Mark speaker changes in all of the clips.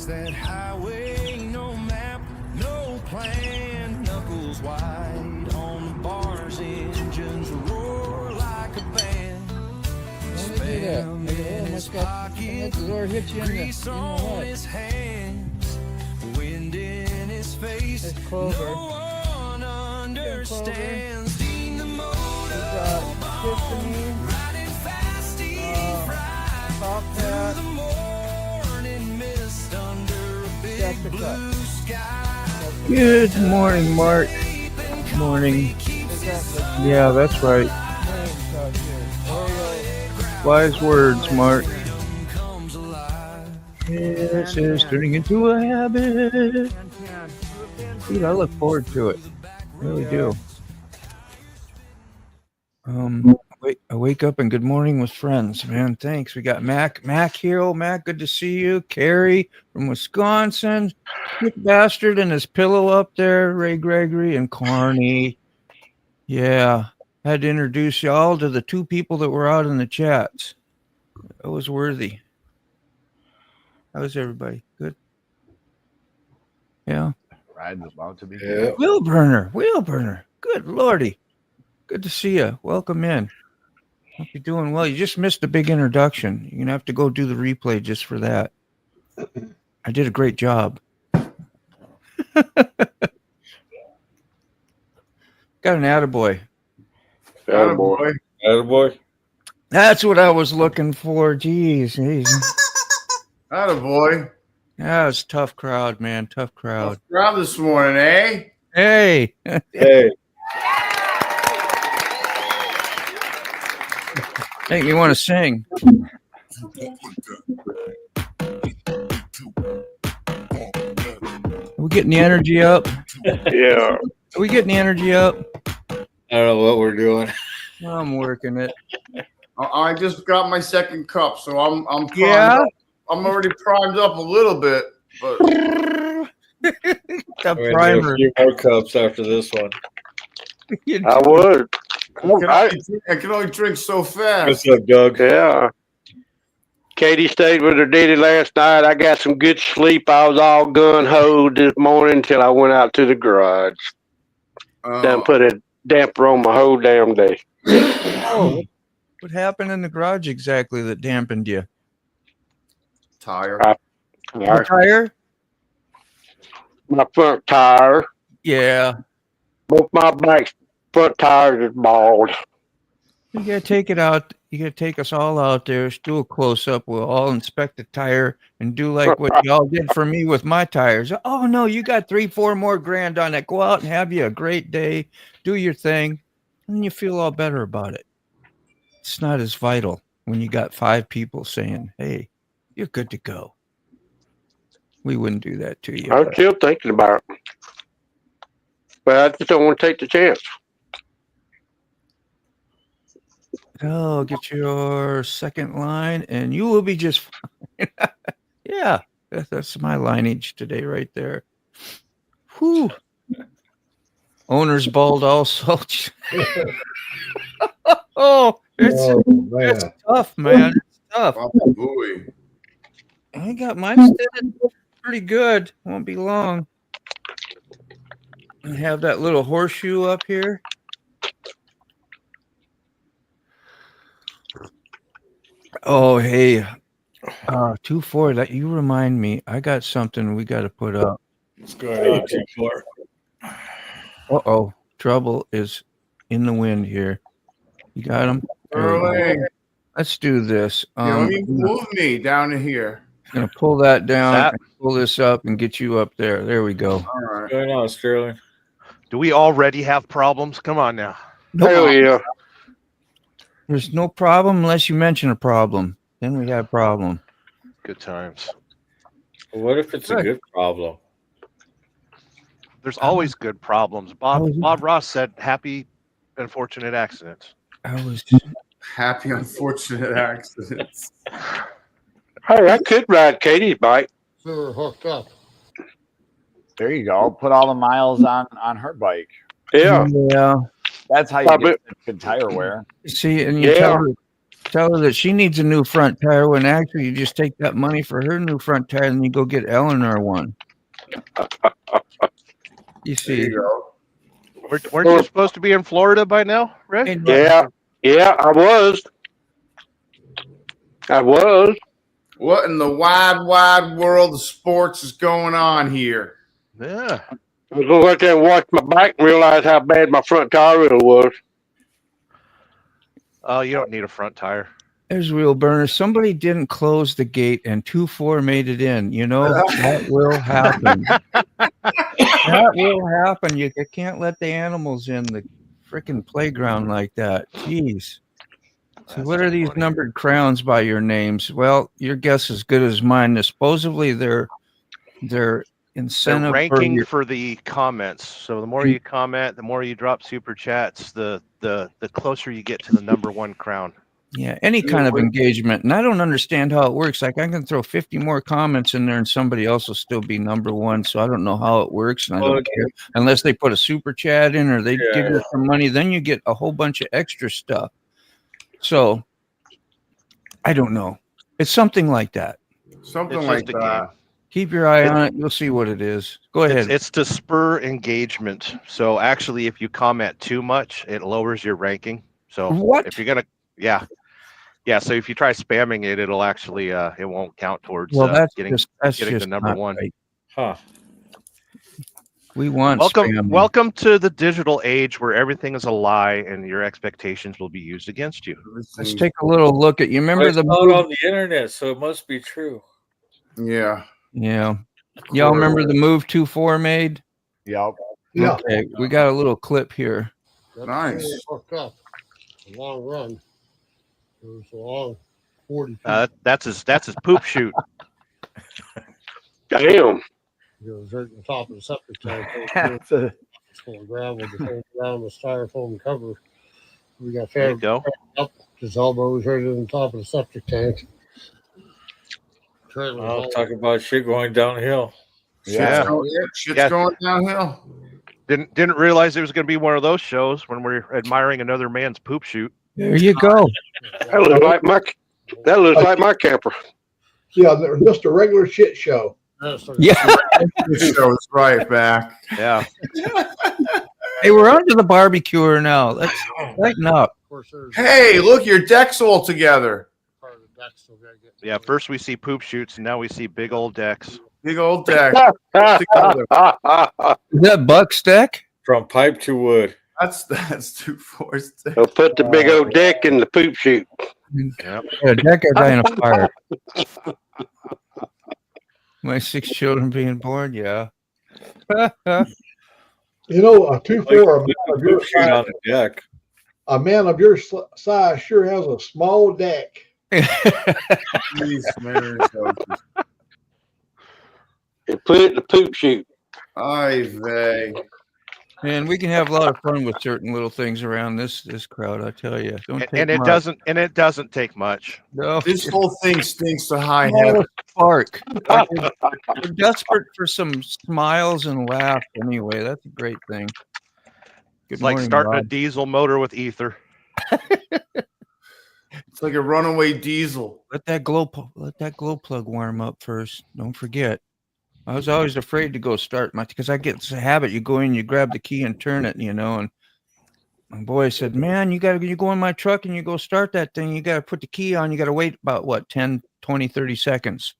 Speaker 1: that highway, no map, no plan. Knuckles wide on the bars, engines roar like a band. Spam in his pocket, grease on his hands, wind in his face. No one understands. Dean the motor, riding fast, eating fried through the morning mist under a big blue sky.
Speaker 2: Good morning, Mark. Morning. Yeah, that's right. Wise words, Mark. This is turning into a habit. Dude, I look forward to it. I really do. I wake up and good morning with friends, man. Thanks. We got Mac here. Oh, Mac, good to see you. Carrie from Wisconsin. Sick bastard and his pillow up there. Ray Gregory and Carney. Yeah. Had to introduce y'all to the two people that were out in the chats. That was worthy. How was everybody? Good? Yeah.
Speaker 3: Ride's about to be
Speaker 2: Wheel burner. Good Lordy. Good to see you. Welcome in. Hope you're doing well. You just missed a big introduction. You're going to have to go do the replay just for that. I did a great job. Got an attaboy.
Speaker 4: Attaboy.
Speaker 2: That's what I was looking for. Jeez.
Speaker 3: Attaboy.
Speaker 2: Yeah, it's a tough crowd, man. Tough crowd.
Speaker 3: Tough crowd this morning, eh?
Speaker 2: Hey.
Speaker 4: Hey.
Speaker 2: Hey, you want to sing? Are we getting the energy up?
Speaker 4: Yeah.
Speaker 2: Are we getting the energy up?
Speaker 4: I don't know what we're doing.
Speaker 2: I'm working it.
Speaker 3: I just got my second cup, so I'm primed
Speaker 2: Yeah?
Speaker 3: up. I'm already primed up a little bit, but
Speaker 2: The
Speaker 4: We're gonna do
Speaker 2: primer.
Speaker 4: a few more cups after this one.
Speaker 5: I would.
Speaker 3: I can only drink so fast.
Speaker 4: What's up, Doug?
Speaker 5: Yeah. Katie stayed with her daddy last night. I got some good sleep. I was all gun-ho this morning until I went out to the garage. Done put a damper on my whole damn day.
Speaker 2: Oh, what happened in the garage exactly that dampened you?
Speaker 3: Tire.
Speaker 2: The tire?
Speaker 5: My front tire.
Speaker 2: Yeah.
Speaker 5: Both my back front tires is bald.
Speaker 2: You gotta take it out. You gotta take us all out there. Let's do a close up. We'll all inspect the tire and do like what y'all did for me with my tires. Oh no, you got $3-4 more grand on it. Go out and have you a great day. Do your thing, and then you feel all better about it. It's not as vital when you got 5 people saying, "Hey, you're good to go." We wouldn't do that to you.
Speaker 5: I'm still thinking about it. But I just don't want to take the chance.
Speaker 2: Oh, get your second line, and you will be just fine. Yeah, that's my lineage today, right there. Whew. Owner's bald also. It's tough, man. It's tough.
Speaker 3: Oh, boy.
Speaker 2: I got mine steady pretty good. Won't be long. I have that little horseshoe up here. Oh, hey, 2-4. That you remind me. I got something we got to put up.
Speaker 4: What's going on, 2-4?
Speaker 2: Uh-oh. Trouble is in the wind here. You got him?
Speaker 3: Sterling.
Speaker 2: Let's do this.
Speaker 3: Let me move me down to here.
Speaker 2: I'm going to pull that down and pull this up and get you up there. There we go.
Speaker 3: All right.
Speaker 4: What's going on, Sterling?
Speaker 6: Do we already have problems? Come on now.
Speaker 5: Hell yeah.
Speaker 2: There's no problem unless you mention a problem. Then we have a problem.
Speaker 6: Good times.
Speaker 4: Well, what if it's a good problem?
Speaker 6: There's always good problems. Bob Ross said happy unfortunate accidents.
Speaker 2: I was
Speaker 3: Happy unfortunate accidents.
Speaker 5: Hey, I could ride Katie's bike.
Speaker 7: We're hooked up.
Speaker 3: There you go. Put all the miles on her bike.
Speaker 5: Yeah.
Speaker 2: Yeah.
Speaker 3: That's how you get good tire wear.
Speaker 2: See, and you tell her tell her that she needs a new front tire when actually you just take that money for her new front tire and you go get Eleanor one. You
Speaker 7: There
Speaker 2: see.
Speaker 7: you go.
Speaker 6: Weren't you supposed to be in Florida by now, Rick?
Speaker 2: Hey,
Speaker 5: Yeah, I was.
Speaker 7: What in the wide world of sports is going on here?
Speaker 6: Yeah.
Speaker 5: I was going to out there and watch my bike and realize how bad my front tire really was.
Speaker 6: Oh, you don't need a front tire.
Speaker 2: there's Wheel Burner. Somebody didn't close the gate and 2-4 made it in. You know, that will happen. That will happen. You can't let the animals in the freaking playground like that. Jeez. So what are these numbered crowns by your names? Well, your guess is as good as mine. Supposedly they're incentive
Speaker 6: They're ranking
Speaker 2: for
Speaker 6: for the comments. So the more you comment, the more you drop super chats, the closer you get to the number one crown.
Speaker 2: yeah, any kind of engagement. And I don't understand how it works. Like I can throw 50 more comments in there and somebody else will still be number one. So I don't know how it works. And I don't care unless they put a super chat in or they give you some money. Then you get a whole bunch of extra stuff. So I don't know. It's something like that.
Speaker 7: Something
Speaker 6: It's
Speaker 7: like
Speaker 6: just a
Speaker 7: that.
Speaker 6: game.
Speaker 2: Keep your eye on it. You'll see what it is. Go ahead.
Speaker 6: It's to spur engagement. So actually, if you comment too much, it lowers your ranking. So
Speaker 2: What?
Speaker 6: if you're gonna, yeah. So if you try spamming it, it'll actually it won't count towards
Speaker 2: Well,
Speaker 6: getting
Speaker 2: just
Speaker 6: the number
Speaker 2: not
Speaker 6: one.
Speaker 2: right.
Speaker 4: Huh.
Speaker 2: We want spam.
Speaker 6: Welcome to the digital age where everything is a lie and your expectations will be used against you.
Speaker 2: Let's take a little look at. You remember
Speaker 4: It's
Speaker 2: the
Speaker 4: not
Speaker 2: move?
Speaker 4: on the internet, so it must be true.
Speaker 7: Yeah.
Speaker 2: Yeah. Y'all remember the move 2-4 made?
Speaker 3: Yep.
Speaker 8: Yeah.
Speaker 2: Okay, we got a little clip here.
Speaker 7: Nice.
Speaker 8: Hooked up. A long run. It was a long 40 feet.
Speaker 6: That's his poop shoot.
Speaker 5: Damn.
Speaker 8: It was right at the top of the septic tank.
Speaker 3: That's a-
Speaker 8: It's full of gravel. The whole ground was styrofoam cover. We got
Speaker 6: There you
Speaker 8: fed
Speaker 6: go.
Speaker 8: up. His elbow was right on the top of the septic tank. Trailer was
Speaker 4: I'll
Speaker 8: all-
Speaker 4: talk about shit going downhill.
Speaker 6: Yeah.
Speaker 7: Shit's going downhill.
Speaker 6: Didn't realize it was going to be one of those shows when we're admiring another man's poop shoot.
Speaker 2: There you go.
Speaker 5: That looks like my camper.
Speaker 8: Yeah, they're just a regular shit show.
Speaker 2: Yeah.
Speaker 7: This show's right back.
Speaker 6: Yeah.
Speaker 2: Hey, we're on to the barbecuer now. Let's lighten up.
Speaker 8: Of course, there's
Speaker 7: Hey, look, your deck's all together.
Speaker 8: part of the deck still got to get.
Speaker 6: Yeah. First we see poop shoots, and now we see big old decks.
Speaker 7: Big old deck. Together.
Speaker 2: Is that buck stack?
Speaker 4: From pipe to wood.
Speaker 7: That's 2-4's deck.
Speaker 5: I'll put the big old deck in the poop chute.
Speaker 2: Yeah, deck or die in a fire. My 6 children being born, yeah.
Speaker 8: You know, a 2-4,
Speaker 4: Poop shoot on the deck.
Speaker 8: a man of your size sure has a small deck.
Speaker 7: Jeez, man.
Speaker 5: And put it in the poop chute.
Speaker 7: Ay vey.
Speaker 2: Man, we can have a lot of fun with certain little things around this crowd. I tell you, don't take
Speaker 6: And it
Speaker 2: much.
Speaker 6: doesn't take much.
Speaker 2: No,
Speaker 7: This whole thing stinks to high
Speaker 2: small
Speaker 7: heaven.
Speaker 2: spark. We're desperate for some smiles and laughs. Anyway, that's a great thing. Good
Speaker 6: It's like
Speaker 2: morning,
Speaker 6: starting a
Speaker 2: Rob.
Speaker 6: diesel motor with ether.
Speaker 7: It's like a runaway diesel.
Speaker 2: Let that glow plug warm up first. Don't forget. I was always afraid to go start because I get this habit. You go in, you grab the key and turn it, and my boy said, man, you go in my truck and you go start that thing. You got to put the key on. You got to wait about 10, 20, 30 seconds.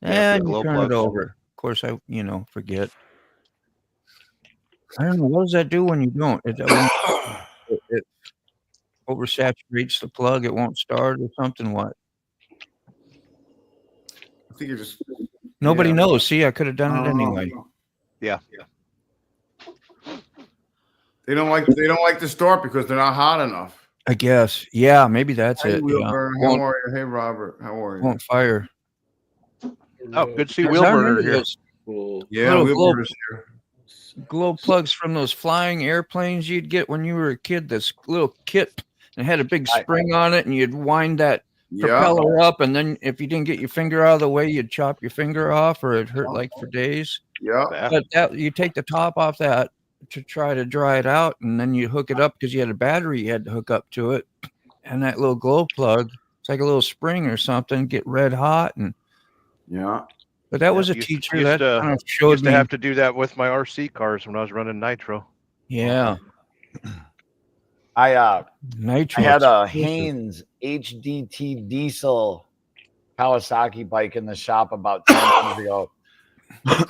Speaker 6: Yeah,
Speaker 2: And
Speaker 6: the
Speaker 2: you
Speaker 6: glow
Speaker 2: turn
Speaker 6: plug.
Speaker 2: it over. Of course, I forget. I don't know. What does that do when you don't? It oversaturates the plug. It won't start or something. What?
Speaker 7: I think you're just.
Speaker 2: Nobody
Speaker 7: Yeah.
Speaker 2: knows. See, I could have done it anyway.
Speaker 6: Yeah.
Speaker 7: They don't like to start because they're not hot enough.
Speaker 2: I guess. Yeah, maybe that's
Speaker 7: Hey,
Speaker 2: it.
Speaker 7: Wilbur,
Speaker 2: Yeah.
Speaker 7: how are you? Hey, Robert, how are you?
Speaker 2: Won't fire.
Speaker 6: Oh, good to see
Speaker 2: Because I
Speaker 6: Wilbur
Speaker 2: remember
Speaker 6: here.
Speaker 2: those
Speaker 7: Yeah,
Speaker 2: little
Speaker 7: Wilbur is here.
Speaker 2: glow plugs from those flying airplanes you'd get when you were a kid. This little kit and it had a big spring on it, and you'd wind that
Speaker 7: Yeah,
Speaker 2: propeller up, and then if you didn't get your finger out of the way, you'd chop your finger off, or it hurt like for days.
Speaker 7: yeah.
Speaker 6: Yeah.
Speaker 2: But that you take the top off that to try to dry it out, and then you hook it up because you had a battery you had to hook up to it, and that little glow plug It's like a little spring or something. Get red hot and
Speaker 7: Yeah.
Speaker 2: But that was a
Speaker 6: Used-
Speaker 2: teacher
Speaker 6: used
Speaker 2: that
Speaker 6: to-
Speaker 2: kind of showed
Speaker 6: Used to
Speaker 2: me.
Speaker 6: have to do that with my RC cars when I was running nitro.
Speaker 2: Yeah,
Speaker 3: I
Speaker 2: nitro.
Speaker 3: had a
Speaker 2: explosive.
Speaker 3: Haynes HDT diesel Kawasaki bike in the shop about 10 years ago.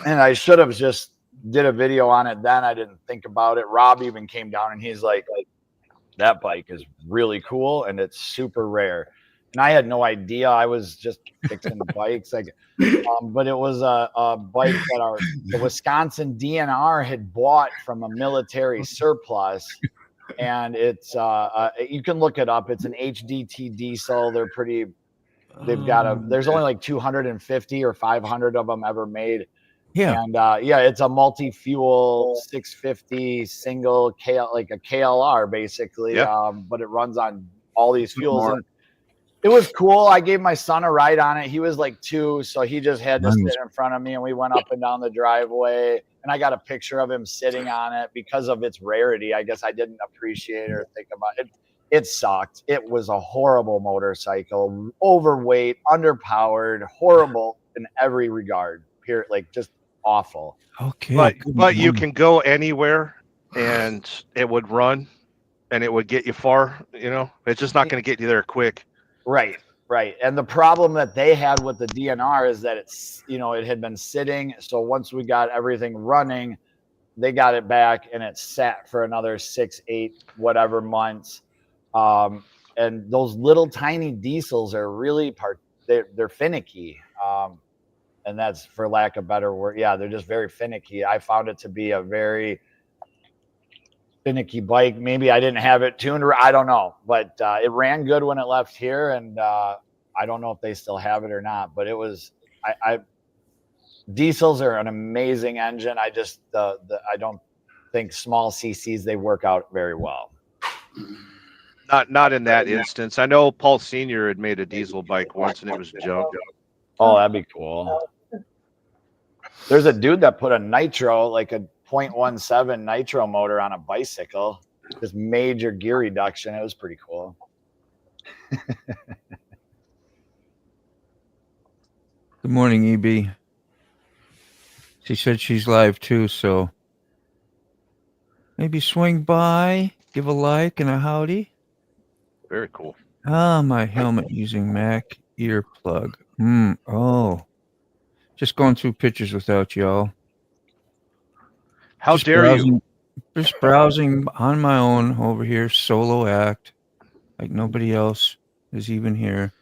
Speaker 3: And I should have just did a video on it then. I didn't think about it. Rob even came down and he's like, that bike is really cool and it's super rare. And I had no idea. I was just fixing bikes. But it was a bike that the Wisconsin DNR had bought from a military surplus. And it's you can look it up. It's an HDT diesel. They're pretty. They've got there's only like 250 or 500 of them ever made.
Speaker 2: Yeah.
Speaker 3: And it's a multi-fuel 650 single like a KLR basically.
Speaker 6: Yeah.
Speaker 3: But it runs on all these fuels. And it was cool. I gave my son a ride on it. He was like 2, so he just had to sit in front of me, and we went up and down the driveway. And I got a picture of him sitting on it because of its rarity. I guess I didn't appreciate or think about it. It sucked. It was a horrible motorcycle, overweight, underpowered, horrible in every regard. Period. Like just awful.
Speaker 2: Okay.
Speaker 6: But you can go anywhere and it would run and it would get you far, It's just not going to get you there quick.
Speaker 3: Right. And the problem that they had with the DNR is that it's, it had been sitting. So once we got everything running, they got it back and it sat for another 6, 8, whatever months. And those little tiny diesels are really they're finicky. And that's for lack of better word. Yeah, they're just very finicky. I found it to be a very finicky bike. Maybe I didn't have it tuned. I don't know, but it ran good when it left here, and I don't know if they still have it or not. But it was. Diesels are an amazing engine. I just I don't think small CCs they work out very well.
Speaker 6: Not in that instance. I know Paul Senior had made a diesel bike once, and it was junk.
Speaker 3: Oh, that'd be cool. There's a dude that put a nitro, like a 0.17 nitro motor on a bicycle. Just major gear reduction. It was pretty cool.
Speaker 2: Good morning, EB. She said she's live too, so maybe swing by, give a like and a howdy.
Speaker 6: Very cool.
Speaker 2: My helmet using Mac earplug. Oh. Just going through pictures without y'all.
Speaker 6: How dare you?
Speaker 2: Just browsing on my own over here, solo act, like nobody else is even here.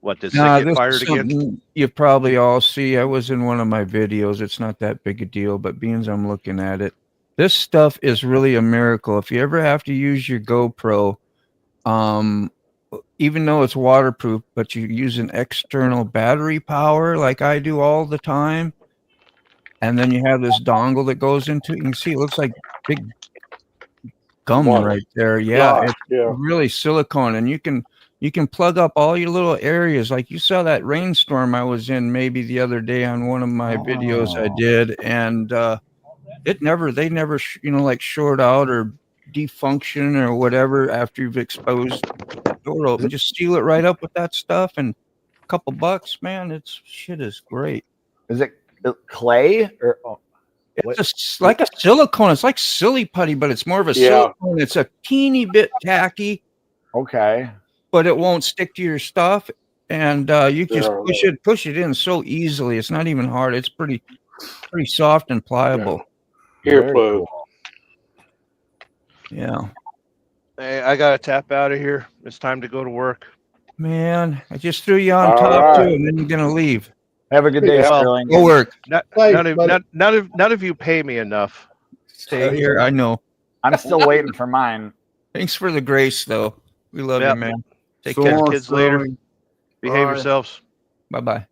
Speaker 6: What, did Sick get fired again?
Speaker 2: You probably all see. I was in one of my videos. It's not that big a deal, but being as I'm looking at it, this stuff is really a miracle. If you ever have to use your GoPro, even though it's waterproof, but you use an external battery power like I do all the time, and then you have this dongle that goes into it. You can see it looks like big gum right there. Yeah, it's really silicone, and you can plug up all your little areas. Like you saw that rainstorm I was in maybe the other day on one of my videos I did, and they never like short out or defunction or whatever after you've exposed that door open. Just seal it right up with that stuff, and a couple bucks, man. Shit is great.
Speaker 3: Is it clay or?
Speaker 2: It's like a silicone. It's like silly putty, but it's more of a silicone. It's a teeny bit tacky.
Speaker 3: Okay.
Speaker 2: But it won't stick to your stuff, and you just push it in so easily. It's not even hard. It's pretty soft and pliable.
Speaker 5: Earplug.
Speaker 2: Yeah.
Speaker 6: Hey, I gotta tap out of here. It's time to go to work.
Speaker 2: Man, I just threw you on top too, and then you're gonna leave.
Speaker 3: Have a good day, Sterling.
Speaker 2: Go work.
Speaker 6: None of you pay me enough.
Speaker 2: Stay here. I know.
Speaker 3: I'm still waiting for mine.
Speaker 2: Thanks for the grace, though. We love you, man. Take care.
Speaker 6: Kids later. Behave yourselves.
Speaker 2: Bye-bye.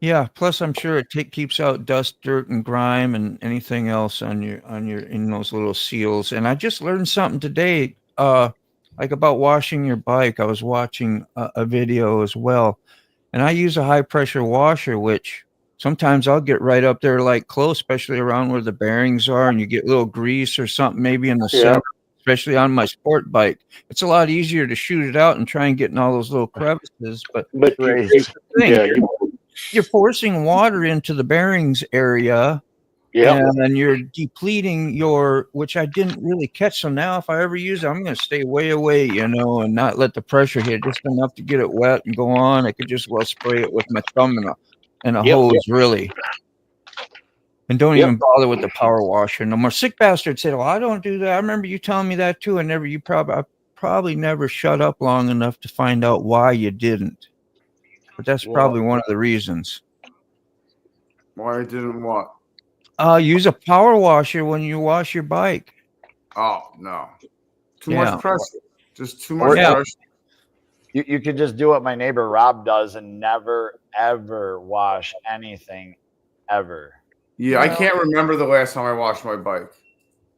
Speaker 2: Yeah, plus I'm sure it keeps out dust, dirt, and grime and anything else in those little seals. And I just learned something today, like about washing your bike. I was watching a video as well, and I use a high pressure washer, which sometimes I'll get right up there like close, especially around where the bearings are, and you get a little grease or something maybe in the center. especially on my sport bike. It's a lot easier to shoot it out and try and get in all those little crevices. But
Speaker 5: But
Speaker 3: Right.
Speaker 2: here's the thing,
Speaker 5: yeah,
Speaker 2: you're forcing water into the bearings area.
Speaker 5: yeah.
Speaker 2: And then you're depleting your, which I didn't really catch. So now if I ever use it, I'm going to stay way away, and not let the pressure hit just enough to get it wet and go on. I could just well spray it with my thumb and a
Speaker 5: Yep.
Speaker 2: hose, really. And don't
Speaker 5: Yep.
Speaker 2: even bother with the power washer no more. Sick bastard said, well, I don't do that. I remember you telling me that too. I probably never shut up long enough to find out why you didn't. But that's probably one of the reasons.
Speaker 7: Why I didn't what?
Speaker 2: Use a power washer when you wash your bike.
Speaker 7: Oh no, too
Speaker 2: Yeah.
Speaker 7: much pressure. Just too much
Speaker 2: Yeah.
Speaker 7: pressure.
Speaker 3: You could just do what my neighbor Rob does and never ever wash anything ever.
Speaker 7: Yeah, I can't remember the last time I washed my bike.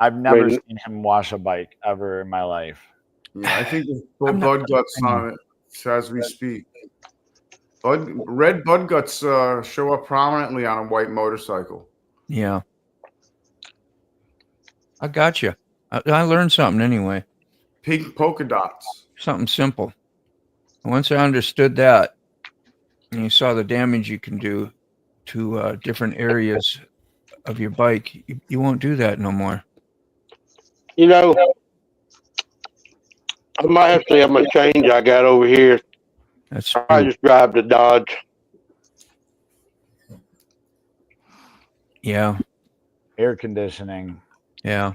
Speaker 3: I've never
Speaker 5: Right.
Speaker 3: seen him wash a bike ever in my life.
Speaker 7: Yeah, I think there's
Speaker 2: I'm not-
Speaker 7: bud guts on it as we speak. Red bud guts show up prominently on a white motorcycle.
Speaker 2: Yeah. I got you. I learned something anyway.
Speaker 7: Pink polka dots.
Speaker 2: Something simple. Once I understood that, and you saw the damage you can do to different areas of your bike, you won't do that no more.
Speaker 5: You know, I might have to see how much change I got over here.
Speaker 2: That's
Speaker 5: I just drive the Dodge.
Speaker 2: yeah,
Speaker 3: Air conditioning.
Speaker 2: yeah.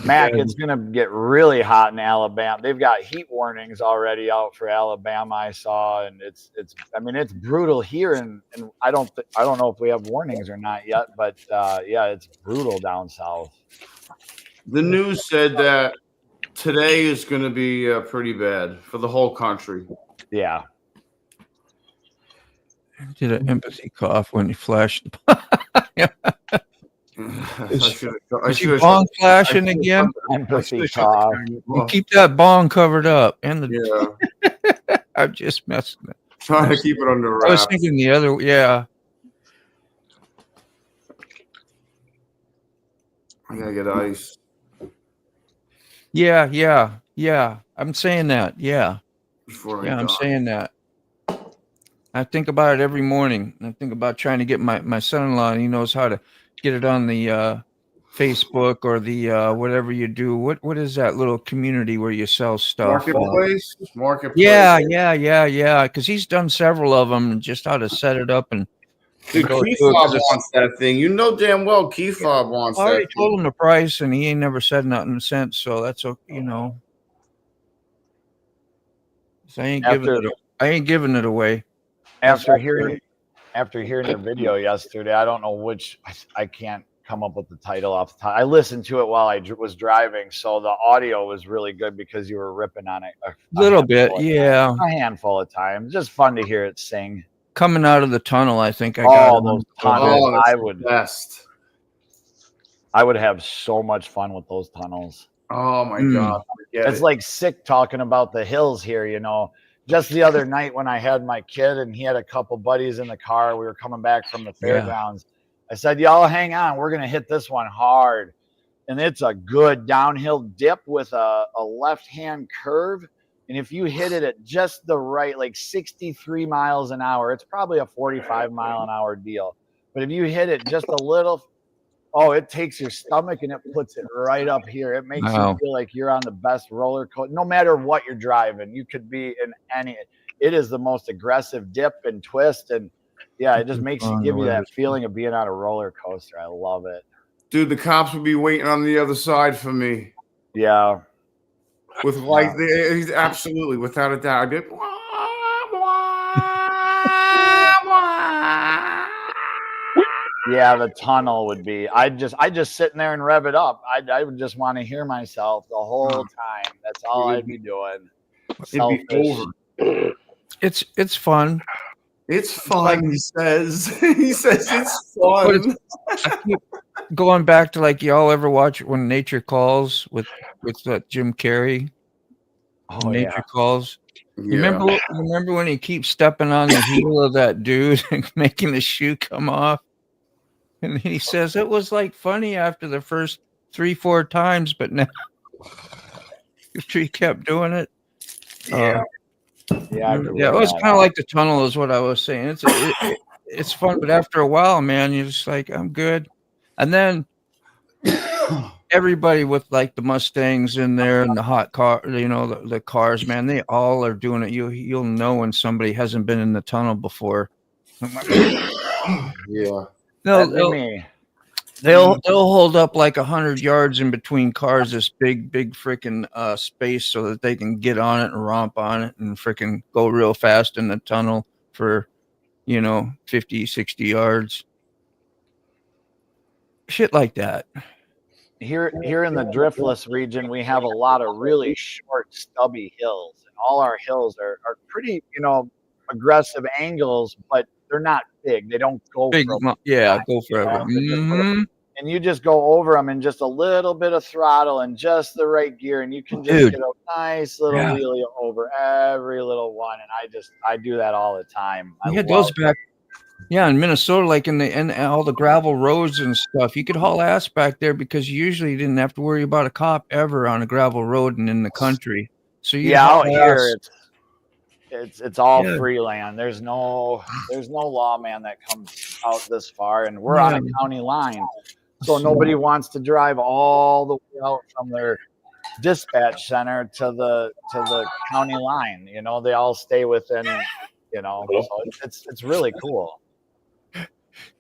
Speaker 3: Mac, it's gonna get really hot in Alabama. They've got heat warnings already out for Alabama. I saw, and it's brutal here, and I don't know if we have warnings or not yet, but yeah, it's brutal down south.
Speaker 7: The news said that today is going to be pretty bad for the whole country.
Speaker 3: Yeah,
Speaker 2: Did an empathy cough when you flashed.
Speaker 7: I
Speaker 2: Is your bong flashing again?
Speaker 3: empathy cough.
Speaker 2: You keep that bong covered up. And the
Speaker 7: Yeah,
Speaker 2: I'm just messing.
Speaker 7: trying to keep it under
Speaker 2: I was
Speaker 7: wraps.
Speaker 2: thinking the other. Yeah.
Speaker 7: I gotta get ice.
Speaker 2: Yeah. I'm saying that. Yeah.
Speaker 7: Before
Speaker 2: Yeah,
Speaker 7: I
Speaker 2: I'm
Speaker 7: die.
Speaker 2: saying that. I think about it every morning. I think about trying to get my son-in-law, and he knows how to get it on the Facebook or the whatever you do. What is that little community where you sell stuff?
Speaker 7: Marketplace.
Speaker 2: Yeah. Because he's done several of them, and just how to set it up and
Speaker 7: Dude,
Speaker 2: go
Speaker 7: Key
Speaker 2: through it, 'cause
Speaker 7: Fob
Speaker 2: it's-
Speaker 7: wants that thing. You know damn well Key Fob wants
Speaker 2: I already
Speaker 7: that
Speaker 2: told
Speaker 7: thing.
Speaker 2: him the price, and he ain't never said nothing since. So that's okay, So I ain't giving it away.
Speaker 3: After hearing your video yesterday, I don't know which. I can't come up with the title off the top. I listened to it while I was driving, so the audio was really good because you were ripping on it a
Speaker 2: Little bit,
Speaker 3: handful of
Speaker 2: yeah.
Speaker 3: times. A handful of times. Just fun to hear it sing.
Speaker 2: Coming out of the tunnel, I think I got it.
Speaker 3: Those tunnels.
Speaker 7: Oh, that's
Speaker 3: I
Speaker 7: the
Speaker 3: would
Speaker 7: best.
Speaker 3: have so much fun with those tunnels.
Speaker 7: Oh my
Speaker 2: Mm.
Speaker 7: god. Forget
Speaker 3: It's
Speaker 7: it.
Speaker 3: like sick talking about the hills here, Just the other night when I had my kid and he had a couple buddies in the car, we were coming back from the fairgrounds. I said, y'all hang on, we're going to hit this one hard. And it's a good downhill dip with a left-hand curve. And if you hit it at just the right, like 63 miles an hour, it's probably a 45-mile-an-hour deal. But if you hit it just a little, it takes your stomach and it puts it right up here. It makes
Speaker 2: Wow.
Speaker 3: you feel like you're on the best roller coaster. No matter what you're driving, you could be in any. It is the most aggressive dip and twist, and yeah, it just makes you give you that feeling of being on a roller coaster. I love it.
Speaker 7: Dude, the cops would be waiting on the other side for me.
Speaker 3: Yeah,
Speaker 7: With like, he's absolutely, without a doubt. I'd be like,
Speaker 3: yeah. The tunnel would be. I just sitting there and rev it up. I would just want to hear myself the whole time. That's all I'd be doing.
Speaker 7: it'd be over.
Speaker 2: It's fun.
Speaker 7: It's fun, he says. He says it's
Speaker 2: But
Speaker 7: fun.
Speaker 2: I keep going back to like y'all ever watch When Nature Calls with Jim Carrey?
Speaker 3: Oh
Speaker 2: Nature
Speaker 3: yeah.
Speaker 2: Calls.
Speaker 7: Yeah.
Speaker 2: Remember when he keeps stepping on the heel of that dude and making the shoe come off? And he says it was like funny after the first 3-4 times, but now if he kept doing it.
Speaker 3: Yeah, I could
Speaker 2: Yeah, it
Speaker 3: wear
Speaker 2: was
Speaker 3: that
Speaker 2: kind of
Speaker 3: out.
Speaker 2: like the tunnel is what I was saying. It's fun, but after a while, man, you're just like, I'm good. And then everybody with like the Mustangs in there and the hot car, you know, the cars, man, they all are doing it. You'll know when somebody hasn't been in the tunnel before.
Speaker 7: Yeah.
Speaker 3: That'd be me.
Speaker 2: They'll hold up like 100 yards in between cars, this big freaking space, so that they can get on it and romp on it and freaking go real fast in the tunnel for 50, 60 yards. Shit like that.
Speaker 3: Here in the driftless region, we have a lot of really short, stubby hills, and all our hills are pretty, aggressive angles, but they're not big. They don't go
Speaker 2: Big,
Speaker 3: for
Speaker 2: go forever.
Speaker 3: and you just go over them in just a little bit of throttle and just the right gear, and you can just
Speaker 2: Dude.
Speaker 3: get a nice little wheelie over every little one. And I do that all the time.
Speaker 2: We had those back. Yeah, in Minnesota, like in all the gravel roads and stuff, you could haul ass back there because you usually didn't have to worry about a cop ever on a gravel road and in the country. So
Speaker 3: out here it's all free land. There's no lawman that comes out this far, and we're on a county line, so nobody wants to drive all the way out from their dispatch center to the county line. They all stay within. So it's really cool.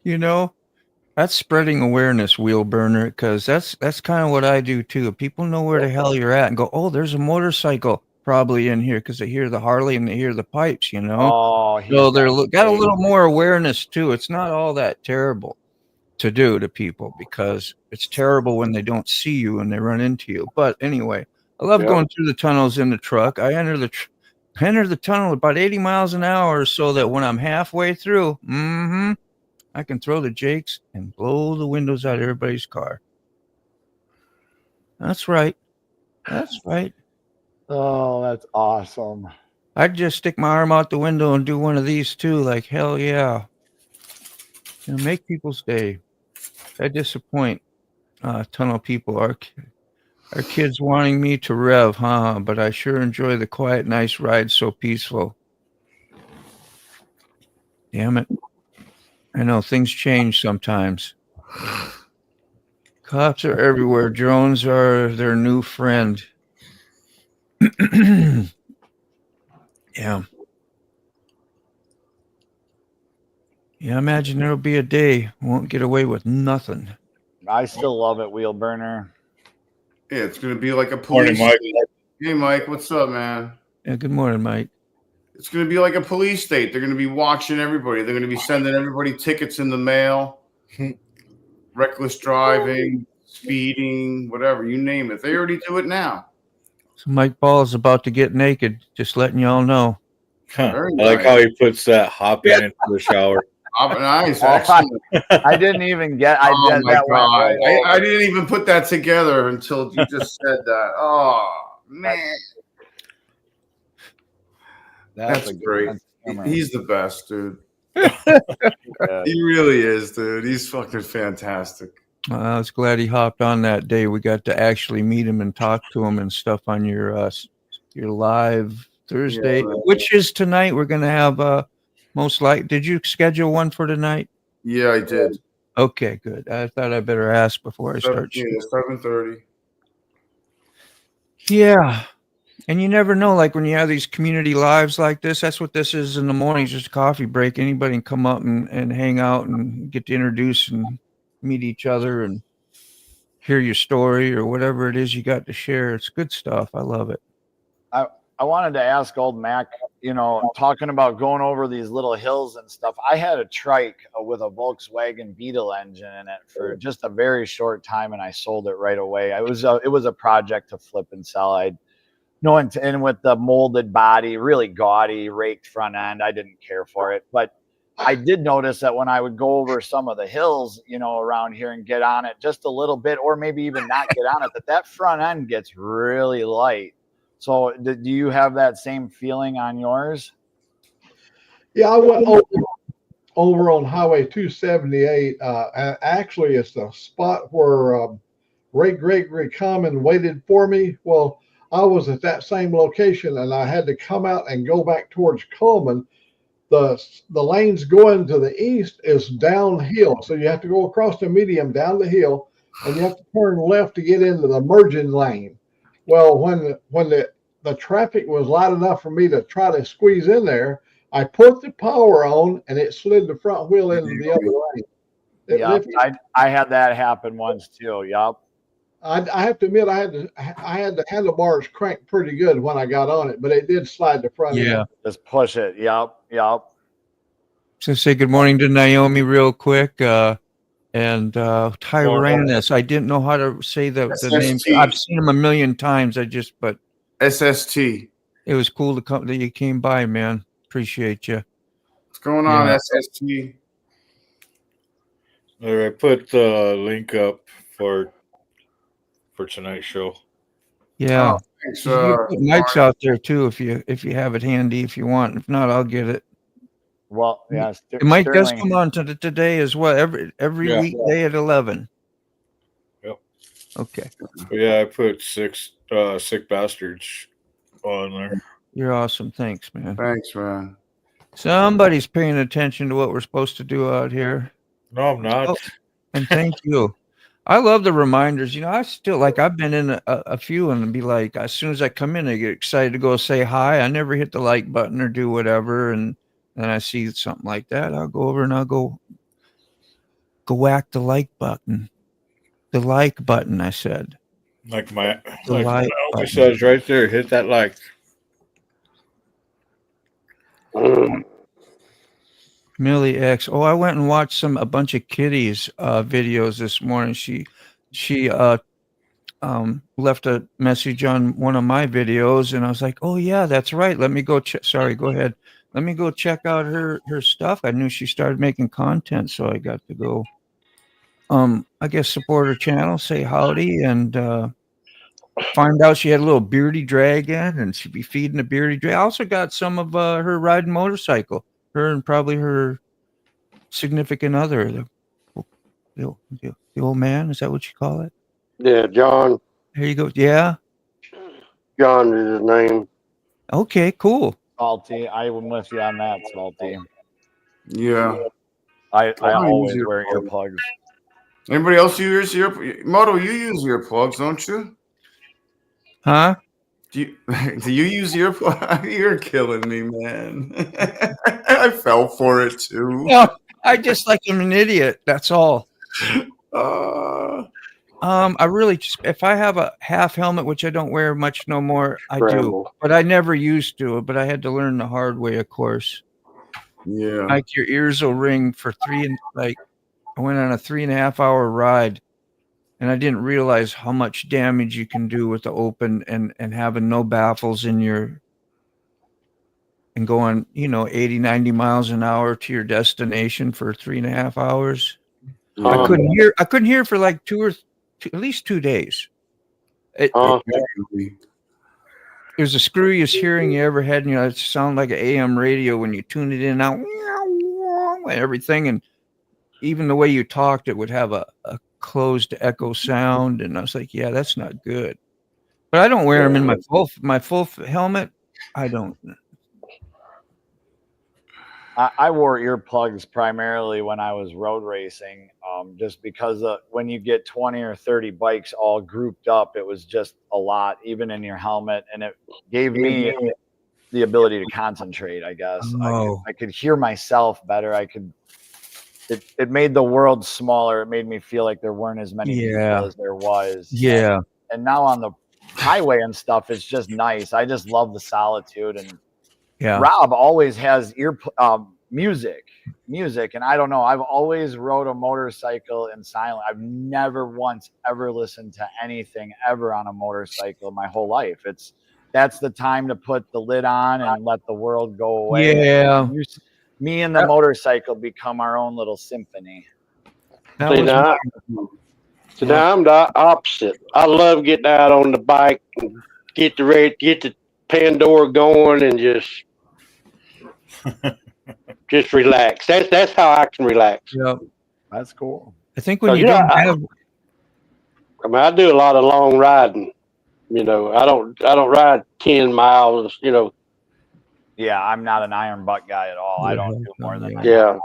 Speaker 2: That's spreading awareness, wheel burner, because that's kind of what I do too. People know where the hell you're at and go, oh, there's a motorcycle probably in here because they hear the Harley and they hear the pipes,
Speaker 3: Oh,
Speaker 2: so they're got a little more awareness too. It's not all that terrible to do to people, because it's terrible when they don't see you and they run into you. But anyway, I love going through the tunnels in the truck. I enter the tunnel about 80 miles an hour so that when I'm halfway through, I can throw the jakes and blow the windows out of everybody's car. That's right.
Speaker 3: Oh, that's awesome.
Speaker 2: I'd just stick my arm out the window and do one of these too. Like, hell yeah. Make people's day. I disappoint tunnel people. Our kids wanting me to rev, but I sure enjoy the quiet, nice ride, so peaceful. Damn it. I know things change sometimes. Cops are everywhere. Drones are their new friend. Yeah. Yeah, imagine there'll be a day won't get away with nothing.
Speaker 3: I still love it, wheel burner.
Speaker 7: Yeah, it's gonna be like a police.
Speaker 4: Morning, Mike.
Speaker 7: Hey, Mike, what's up, man?
Speaker 2: Yeah, good morning, Mike.
Speaker 7: It's gonna be like a police state. They're gonna be watching everybody. They're gonna be sending everybody tickets in the mail, reckless driving, speeding, whatever you name it. They already do it now.
Speaker 2: So Mike Ball is about to get naked. Just letting y'all know.
Speaker 4: Huh.
Speaker 7: Very
Speaker 4: I like
Speaker 7: nice.
Speaker 4: how he puts that hop in into the shower.
Speaker 7: Oh, nice, excellent.
Speaker 3: I didn't even get.
Speaker 7: Oh my
Speaker 3: that went
Speaker 7: God.
Speaker 3: right over.
Speaker 7: I didn't even put that together until you just said that. Oh man, that's
Speaker 3: a good
Speaker 7: great.
Speaker 3: sense of humor.
Speaker 7: He's the best, dude.
Speaker 3: Yeah.
Speaker 7: He really is, dude. He's fucking fantastic.
Speaker 2: I was glad he hopped on that day. We got to actually meet him and talk to him and stuff on your live Thursday, which is tonight. We're gonna have most likely. Did you schedule one for tonight?
Speaker 7: Yeah, I did.
Speaker 2: Okay, good. I thought I better ask before I start.
Speaker 7: 7:30.
Speaker 2: Yeah. And you never know, like when you have these community lives like this, that's what this is in the mornings, just a coffee break. Anybody can come up and hang out and get to introduce and meet each other and hear your story or whatever it is you got to share. It's good stuff. I love it.
Speaker 3: I wanted to ask old Mac, talking about going over these little hills and stuff. I had a trike with a Volkswagen Beetle engine in it for just a very short time, and I sold it right away. It was a project to flip and sell. And with the molded body, really gaudy, raked front end, I didn't care for it. But I did notice that when I would go over some of the hills, around here and get on it just a little bit, or maybe even not get on it, that front end gets really light. So do you have that same feeling on yours?
Speaker 9: Yeah, I went over on Highway 278. Actually, it's the spot where Ray Gregory come and waited for me. Well, I was at that same location and I had to come out and go back towards Coleman. The lanes going to the east is downhill. So you have to go across the medium down the hill and you have to turn left to get into the merging lane. Well, when the traffic was light enough for me to try to squeeze in there, I put the power on and it slid the front wheel into the other lane.
Speaker 3: Yep. I had that happen once too. Yep.
Speaker 9: I have to admit I had the handlebars cranked pretty good when I got on it, but it did slide the front end.
Speaker 3: Just push it. Yep.
Speaker 2: So say good morning to Naomi real quick. And Tyrannus. I didn't know how to say the name. I've seen him a million times. But
Speaker 7: SST.
Speaker 2: It was cool to come that you came by, man. Appreciate you.
Speaker 7: What's going on, SST?
Speaker 4: I put the link up for tonight's show.
Speaker 2: Yeah.
Speaker 7: Oh, thanks,
Speaker 2: You can put Mike's out there too if you have it handy if you want. If not, I'll get it.
Speaker 3: Well, yeah.
Speaker 2: Mike does come on today as well. Every weekday at 11.
Speaker 4: Yep.
Speaker 2: Okay.
Speaker 4: Yeah, I put 6 sick bastards on there.
Speaker 2: You're awesome. Thanks, man.
Speaker 7: Thanks, man.
Speaker 2: Somebody's paying attention to what we're supposed to do out here.
Speaker 4: No, I'm not.
Speaker 2: Oh, and thank you. I love the reminders. I still I've been in a few and be like, as soon as I come in, I get excited to go say hi. I never hit the like button or do whatever. And then I see something like that. I'll go over and I'll go whack the like button. The like button, I said.
Speaker 4: Like my
Speaker 2: like
Speaker 4: says right there, hit that like.
Speaker 2: Millie X. Oh, I went and watched a bunch of Kitty's videos this morning. She left a message on one of my videos, and I was like, oh yeah, that's right. Let me go sorry, go ahead. Let me go check out her stuff. I knew she started making content, so I got to go I guess support her channel, say howdy, and find out she had a little beardy dragon and she'd be feeding the beardy dragon. I also got some of her riding motorcycle. Her and probably her significant other, the old man. Is that what you call it?
Speaker 5: Yeah, John.
Speaker 2: There you go. Yeah.
Speaker 5: John is his name.
Speaker 2: Okay, cool.
Speaker 3: Salty. I'm with you on that, Salty.
Speaker 7: Yeah.
Speaker 3: I always wear earplugs.
Speaker 7: Anybody else use Moto? You use earplugs, don't you?
Speaker 2: Huh?
Speaker 7: Do you use earplugs? You're killing me, man. I fell for it too.
Speaker 2: No, I just I'm an idiot. That's all. I really just, if I have a half helmet, which I don't wear much no more, I do. But I never used to. But I had to learn the hard way, of course.
Speaker 7: Yeah.
Speaker 2: Like your ears will ring for I went on a 3.5 hour ride. And I didn't realize how much damage you can do with the open and having no baffles in and going, 80, 90 miles an hour to your destination for 3.5 hours. I couldn't hear for like at least 2 days. There's the screwiest hearing you ever had. It sounded like an AM radio when you tune it in out and everything. And even the way you talked, it would have a closed echo sound, and I was like, yeah, that's not good. But I don't wear them in my full helmet. I don't.
Speaker 3: I wore earplugs primarily when I was road racing, just because when you get 20 or 30 bikes all grouped up, it was just a lot, even in your helmet, and it gave me the ability to concentrate, I guess.
Speaker 2: Oh.
Speaker 3: I could hear myself better. It made the world smaller. It made me feel like there weren't as many people as there was.
Speaker 2: Yeah.
Speaker 3: And now on the highway and stuff, it's just nice. I just love the solitude. And Rob always has music. And I don't know. I've always rode a motorcycle in silence. I've never once ever listened to anything ever on a motorcycle my whole life. That's the time to put the lid on and let the world go away.
Speaker 2: Yeah.
Speaker 3: Me and the motorcycle become our own little symphony.
Speaker 5: Now I'm the opposite. I love getting out on the bike and get the Pandora going and just relax. That's how I can relax.
Speaker 2: Yeah,
Speaker 3: that's cool.
Speaker 2: I think when you don't have,
Speaker 5: I mean, I do a lot of long riding. You know, I don't ride 10 miles. You know,
Speaker 3: Yeah, I'm not an iron butt guy at all. I don't do more than
Speaker 5: Yeah.
Speaker 3: an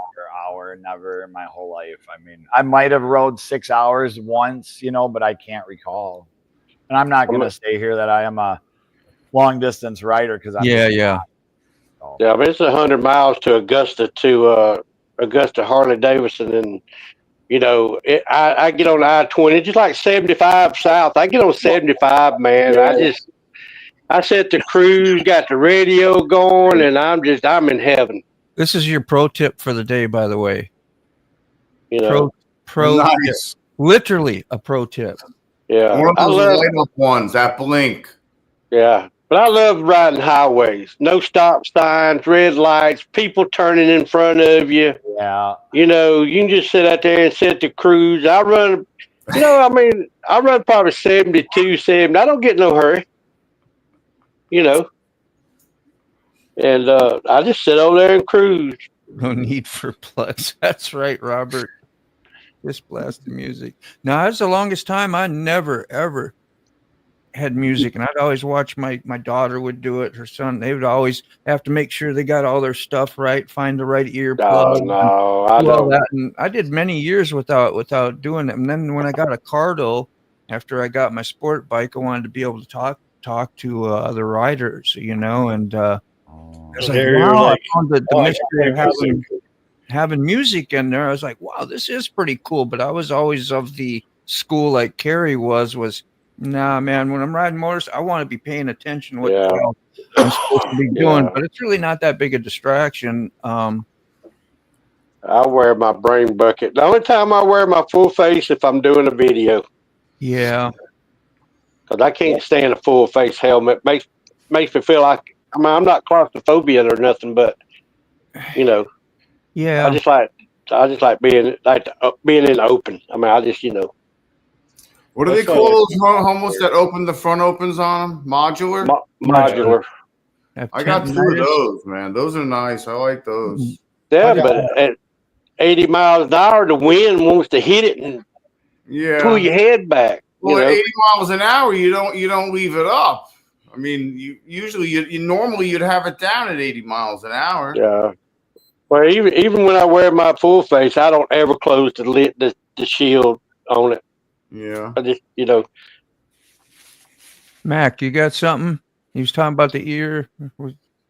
Speaker 3: hour, never in my whole life. I mean, I might have rode 6 hours once, you know, but I can't recall. And I'm not going to say here that I am a long distance rider because I'm
Speaker 2: Yeah,
Speaker 3: just
Speaker 2: yeah.
Speaker 3: not. So,
Speaker 5: Yeah, I mean, it's 100 miles to Augusta Harley Davidson, and you know, I get on I-20 just like 75 south. I get on 75, man. I set the cruise, got the radio going, and I'm in heaven.
Speaker 2: This is your pro tip for the day, by the way.
Speaker 5: You know,
Speaker 2: Pro tip.
Speaker 7: Nice.
Speaker 2: Literally a pro tip.
Speaker 5: yeah,
Speaker 7: One of
Speaker 5: I
Speaker 7: those
Speaker 5: love,
Speaker 7: light up ones that blink.
Speaker 5: yeah, but I love riding highways. No stop signs, red lights, people turning in front of you.
Speaker 3: yeah.
Speaker 5: You know, you can just sit out there and set the cruise. I run, you know, I mean, I run probably 72, 70. I don't get no hurry, you know, and I just sit over there and cruise.
Speaker 2: No need for plugs. That's right, Robert. Just blast the music. Now, that's the longest time I never, ever had music. And I'd always watch my daughter would do it. Her son, they would always have to make sure they got all their stuff right, find the right earplug.
Speaker 5: No, I
Speaker 2: do all
Speaker 5: don't.
Speaker 2: that. And I did many years without doing it. And then when I got a car, though, after I got my sport bike, I wanted to be able to talk to other riders, you know, and I was like, wow, I found the mystery of having music in there. I was like, wow, this is pretty cool. But I was always of the school like Carrie was nah, man, when I'm riding motors, I want to be paying attention what the hell I'm supposed to be doing. But it's really not that big a distraction.
Speaker 5: I wear my brain bucket. The only time I wear my full face if I'm doing a video.
Speaker 2: Yeah.
Speaker 5: Because I can't stand a full face helmet. Makes me feel like, I mean, I'm not claustrophobic or nothing, but you know,
Speaker 2: yeah,
Speaker 5: I just like being in the open. I mean, I just, you know.
Speaker 7: What do they call those helmets that open the front opens on them? Modular?
Speaker 5: Modular.
Speaker 7: I got 2 of those, man. Those are nice. I like those.
Speaker 5: Yeah, but at 80 miles an hour, the wind wants to hit it and pull your head back.
Speaker 7: Well,
Speaker 5: you know?
Speaker 7: at 80 miles an hour, you don't leave it up. I mean, you normally you'd have it down at 80 miles an hour.
Speaker 5: Yeah. Well, even when I wear my full face, I don't ever close the shield on it.
Speaker 7: Yeah.
Speaker 5: I just, you know.
Speaker 2: Mac, you got something? He was talking about the ear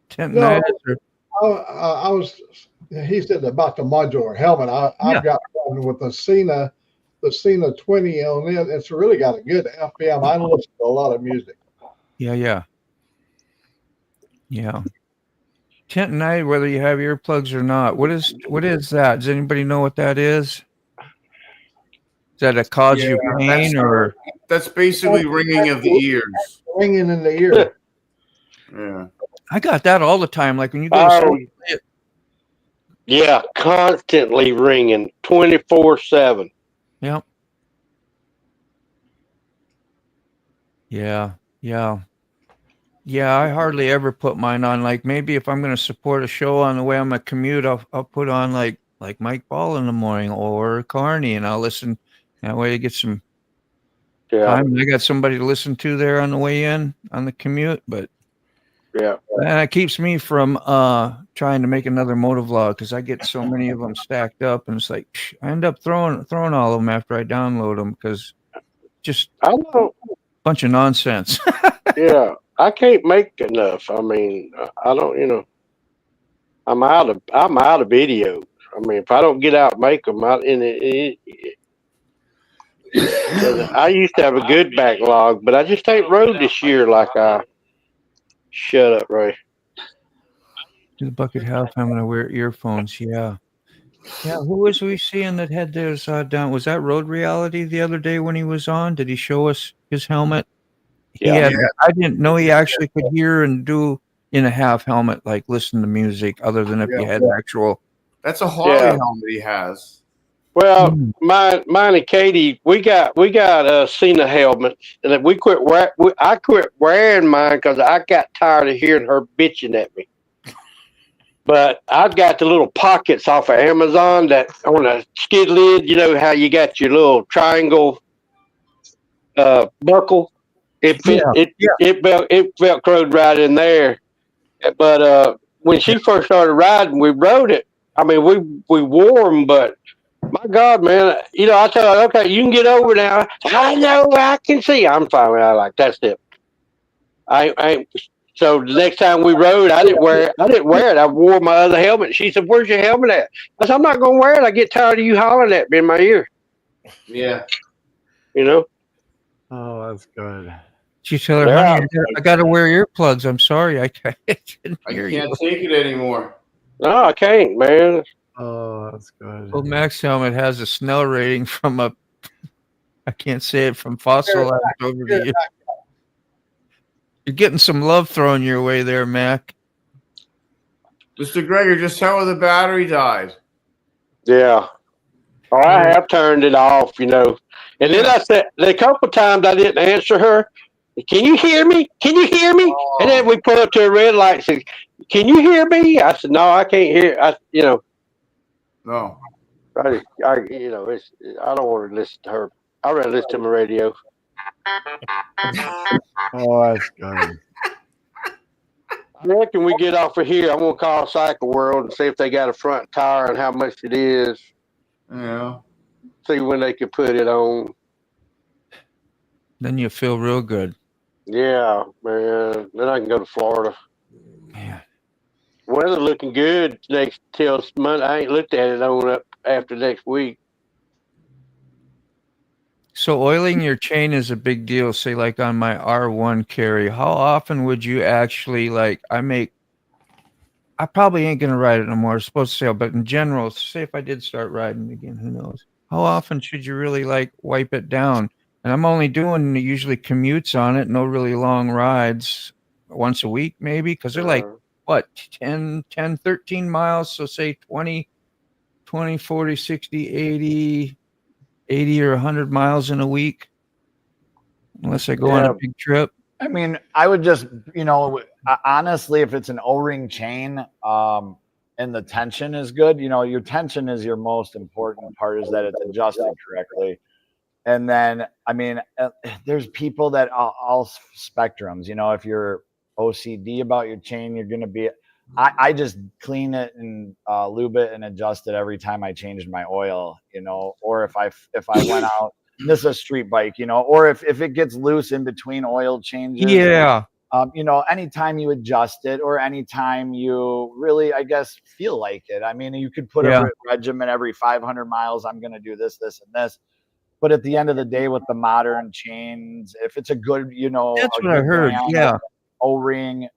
Speaker 2: tent.
Speaker 9: No, he said about the modular helmet. I've got one with the Cena 20 on it. It's really got a good FBM. I listen to a lot of music.
Speaker 2: Yeah. Tent night, whether you have earplugs or not. What is that? Does anybody know what that is? Is that a cause you pain or?
Speaker 7: That's basically ringing of the ears.
Speaker 9: Ringing in the ear.
Speaker 7: Yeah.
Speaker 2: I got that all the time. Like when you go to sleep.
Speaker 5: Yeah, constantly ringing 24/7.
Speaker 2: Yep. Yeah. I hardly ever put mine on. Like maybe if I'm going to support a show on the way on my commute, I'll put on like Mike Ball in the morning or Carney, and I'll listen. That way to get some time. I got somebody to listen to there on the way in on the commute, but and it keeps me from trying to make another motovlog because I get so many of them stacked up, and it's like I end up throwing all of them after I download them because just a bunch of nonsense.
Speaker 5: Yeah, I can't make enough. I mean, I don't. You know, I'm out of videos. I mean, if I don't get out, and make them out in it. I used to have a good backlog, but I just ain't rode this year like I. Shut up, Ray.
Speaker 2: The bucket house. I'm gonna wear earphones. Yeah. Who was we seeing that had theirs down? Was that Road Reality the other day when he was on? Did he show us his helmet? I didn't know he actually could hear and do in a half helmet, like listen to music, other than if you had actual.
Speaker 7: That's a Harley helmet he has.
Speaker 5: Well, mine and Katie, we got Cena helmets, and we quit. I quit wearing mine because I got tired of hearing her bitching at me. But I've got the little pockets off of Amazon that on a skid lid. You know how you got your little triangle buckle. It fit. It velcroed right in there. But when she first started riding, we rode it. I mean, we wore them, but my God, man, I tell her, okay, you can get over now. I know, I can see. I'm fine with that. Like that's it. I So the next time we rode, I didn't wear it. I wore my other helmet. She said, "Where's your helmet at?" I said, "I'm not gonna wear it. I get tired of you hollering at me in my ear."
Speaker 7: Yeah.
Speaker 3: Oh, that's good.
Speaker 2: She tell her, honey, I got to wear earplugs. I'm sorry, I can't hear you.
Speaker 7: Take it anymore.
Speaker 5: No, I can't, man.
Speaker 3: Oh, that's good.
Speaker 2: Well, Max helmet has a Snell rating from I can't say it, from Fossil Labs over to you. You're getting some love thrown your way there, Mac.
Speaker 7: Mr. Greger, just tell her the battery died.
Speaker 5: Yeah. Oh, I have turned it off, And then I said, a couple times I didn't answer her. Can you hear me? Can you hear me?
Speaker 7: Oh.
Speaker 5: And then we pull up to a red light and said, can you hear me? I said, no, I can't hear.
Speaker 7: No.
Speaker 5: I don't want to listen to her. I'd rather listen to my radio.
Speaker 3: Oh, that's good.
Speaker 5: I reckon we get off of here. I'm going to call Cycle World and see if they got a front tire and how much it is.
Speaker 7: Yeah.
Speaker 5: See when they can put it on.
Speaker 2: Then you feel real good.
Speaker 5: Yeah, man. Then I can go to Florida.
Speaker 2: Man.
Speaker 5: Weather looking good till Monday. I ain't looked at it on up after next week. So
Speaker 2: oiling your chain is a big deal. Say like on my R1 carry, how often would you actually I probably ain't going to ride it no more. It's supposed to sell, but in general, say if I did start riding again, who knows? How often should you really wipe it down? And I'm only doing usually commutes on it, no really long rides, once a week maybe, because they're 10, 13 miles. So say 20, 40, 60, 80 or 100 miles in a week, unless I go on a big trip.
Speaker 3: I mean, I would just, honestly, if it's an O-ring chain and the tension is good, your tension is your most important part, is that it's adjusted correctly. And then, I mean, there's people that all spectrums, if you're OCD about your chain, you're going to be, I just clean it and lube it and adjust it every time I changed my oil, or if I went out, this is a street bike, or if it gets loose in between oil changes.
Speaker 2: Yeah.
Speaker 3: Anytime you adjust it or anytime you really, I guess, feel like it. I mean, you could put a regimen every 500 miles. I'm going to do this, this, and this. But at the end of the day, with the modern chains, if it's a good,
Speaker 2: that's what I heard. Yeah.
Speaker 3: O-ring.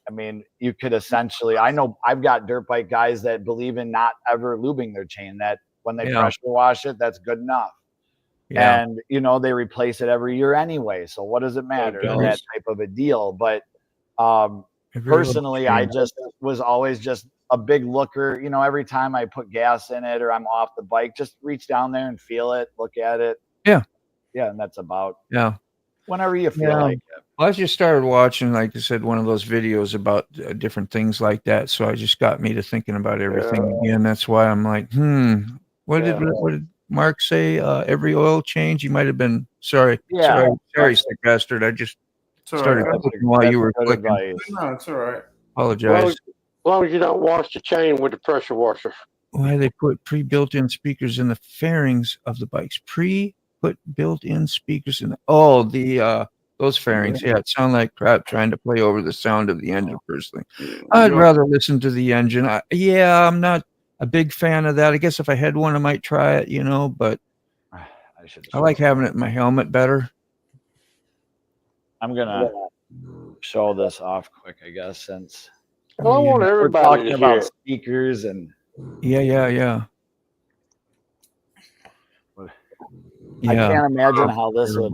Speaker 3: I mean, you could essentially, I know I've got dirt bike guys that believe in not ever lubing their chain, that when they pressure wash it, that's good enough. Yeah. And, they replace it every year anyway. So what does it matter? That type of a deal. But personally, I just was always just a big looker. Every time I put gas in it or I'm off the bike, just reach down there and feel it, look at it.
Speaker 2: Yeah.
Speaker 3: Yeah. And that's about
Speaker 2: whenever
Speaker 3: you feel like it.
Speaker 2: Well, I just started watching, like I said, one of those videos about different things like that. So I just got me to thinking about everything again. That's why I'm like, what did Mark say? Every oil change? You might have been sorry, sick bastard. I just started clicking while you were clicking.
Speaker 7: No, it's all right.
Speaker 2: Apologize.
Speaker 5: As long as you don't wash the chain with the pressure washer.
Speaker 2: Why they put pre-built-in speakers in the fairings of the bikes? Put built-in speakers in those fairings. Yeah, it sounded like crap trying to play over the sound of the engine personally. I'd rather listen to the engine. I'm not a big fan of that. I guess if I had one, I might try it, but I like having it in my helmet better.
Speaker 3: I'm going to show this off quick, I guess, since
Speaker 5: I want everybody
Speaker 3: talking about speakers and
Speaker 2: Yeah.
Speaker 3: I can't imagine how this would,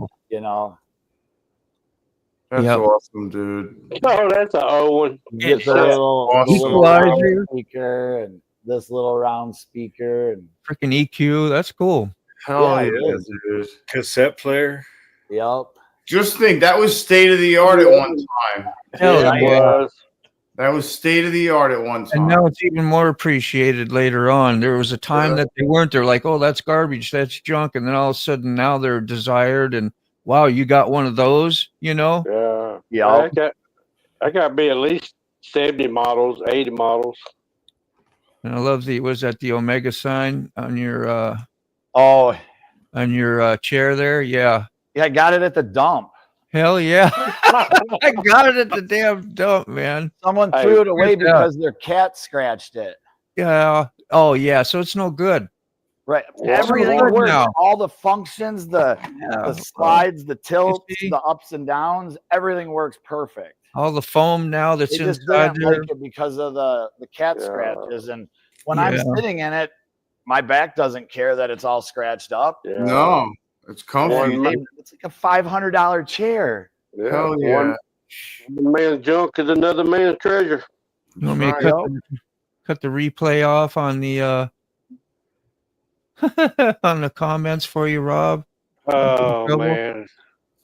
Speaker 7: That's awesome, dude.
Speaker 5: Oh, that's an old one.
Speaker 3: Get the little round speaker and this little round speaker and
Speaker 2: freaking EQ. That's cool.
Speaker 7: Hell yeah, dude.
Speaker 4: Cassette player.
Speaker 3: Yep.
Speaker 7: Just think, that was state of the art at one time.
Speaker 2: Hell yeah.
Speaker 7: That was state of the art at one time.
Speaker 2: And now it's even more appreciated later on. There was a time that they weren't. They're like, oh, that's garbage, that's junk. And then all of a sudden now they're desired and wow, you got one of those, you know?
Speaker 5: Yeah.
Speaker 3: Yeah.
Speaker 5: I got to be at least 70 models, 80 models.
Speaker 2: And I love was that the Omega sign on your
Speaker 3: Oh,
Speaker 2: chair there? Yeah.
Speaker 3: yeah, I got it at the dump.
Speaker 2: Hell yeah. I got it at the damn dump, man.
Speaker 3: Someone
Speaker 5: Hey,
Speaker 3: threw it away
Speaker 2: here's that.
Speaker 3: because their cat scratched it.
Speaker 2: Yeah. Oh yeah. So it's no good.
Speaker 3: Right.
Speaker 5: Yeah,
Speaker 3: Everything
Speaker 2: good
Speaker 3: works.
Speaker 2: now.
Speaker 3: All the functions, the slides, the tilts,
Speaker 2: see?
Speaker 3: the ups and downs, everything works perfect.
Speaker 2: All the foam now that's
Speaker 3: They just
Speaker 2: inside
Speaker 3: didn't
Speaker 2: there.
Speaker 3: like it because of the cat
Speaker 5: Yeah.
Speaker 3: scratches. And when I'm
Speaker 2: Yeah.
Speaker 3: sitting in it, my back doesn't care that it's all scratched up.
Speaker 5: Yeah.
Speaker 7: No, it's comfy.
Speaker 3: It's like a $500 chair.
Speaker 5: Yeah.
Speaker 7: Hell yeah.
Speaker 5: One man's junk is another man's treasure.
Speaker 2: You want me to cut the replay off on the on the comments for you, Rob?
Speaker 5: Oh,
Speaker 2: Trouble?
Speaker 5: man.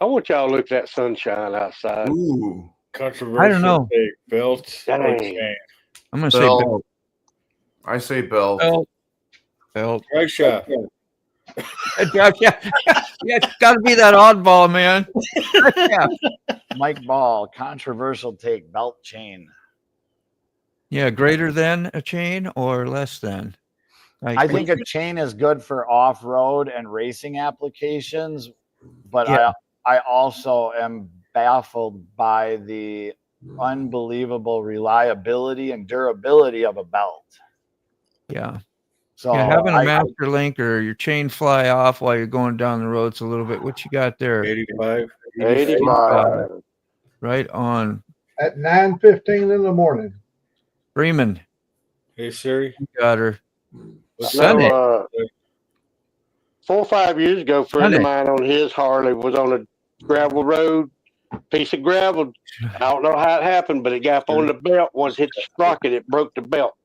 Speaker 5: I want y'all to look at that sunshine outside.
Speaker 7: Ooh.
Speaker 4: Controversial
Speaker 2: I don't know.
Speaker 4: take, belt or
Speaker 5: Dang.
Speaker 4: chain.
Speaker 2: I'm gonna say
Speaker 7: Belt.
Speaker 2: belt.
Speaker 7: I say belt.
Speaker 2: Belt.
Speaker 4: Right shot.
Speaker 2: Yeah, it's got to be that oddball, man. Yeah.
Speaker 3: Mike Ball, controversial take, belt chain.
Speaker 2: Yeah, greater than a chain or less than?
Speaker 3: I think a chain is good for off-road and racing applications, but
Speaker 2: Yeah.
Speaker 3: I also am baffled by the unbelievable reliability and durability of a belt.
Speaker 2: Yeah.
Speaker 3: So
Speaker 2: Yeah, having a master link or your chain fly off while you're going down the roads a little bit. What you got there?
Speaker 4: 85.
Speaker 5: 85.
Speaker 2: Right on.
Speaker 9: At 9:15 in the morning.
Speaker 2: Freeman,
Speaker 4: Hey Siri.
Speaker 2: you got her.
Speaker 4: What's
Speaker 2: Sunday.
Speaker 5: So, 4 or 5 years ago, a friend of mine on his Harley was on a gravel road, piece of gravel. I don't know how it happened, but it got up on the belt. Once it hit the sprocket, it broke the belt.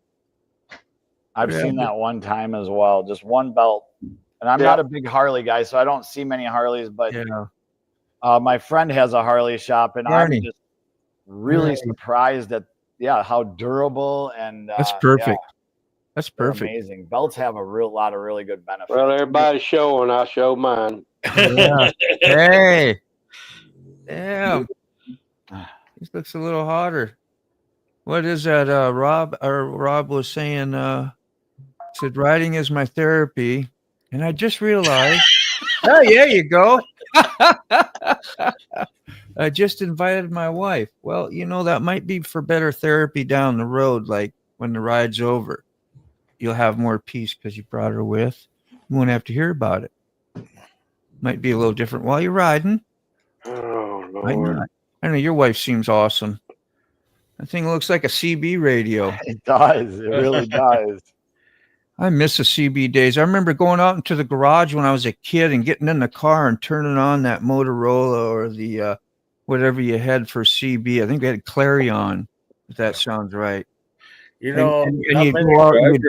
Speaker 3: I've seen that one time as well, just one belt. And I'm not a big Harley guy, so I don't see many Harleys, but my friend has a Harley shop, and I'm just really surprised at how durable and
Speaker 2: that's perfect. That's
Speaker 3: they're
Speaker 2: perfect.
Speaker 3: amazing. Belts have a lot of really good benefits.
Speaker 5: Well, everybody's showing. I show mine.
Speaker 2: Yeah. Hey. Damn. This looks a little hotter. What is that? Rob was saying, said riding is my therapy. And I just realized, oh, yeah, you go. I just invited my wife. Well, that might be for better therapy down the road. Like when the ride's over, you'll have more peace because you brought her with. You won't have to hear about it. Might be a little different while you're riding.
Speaker 5: Oh,
Speaker 2: Might
Speaker 5: Lord.
Speaker 2: not. I don't know. Your wife seems awesome. That thing looks like a CB radio.
Speaker 3: It does. It really does.
Speaker 2: I miss the CB days. I remember going out into the garage when I was a kid and getting in the car and turning on that Motorola or the whatever you had for CB. I think they had Clarion, if that sounds right.
Speaker 4: Not
Speaker 2: you
Speaker 4: many
Speaker 2: go out and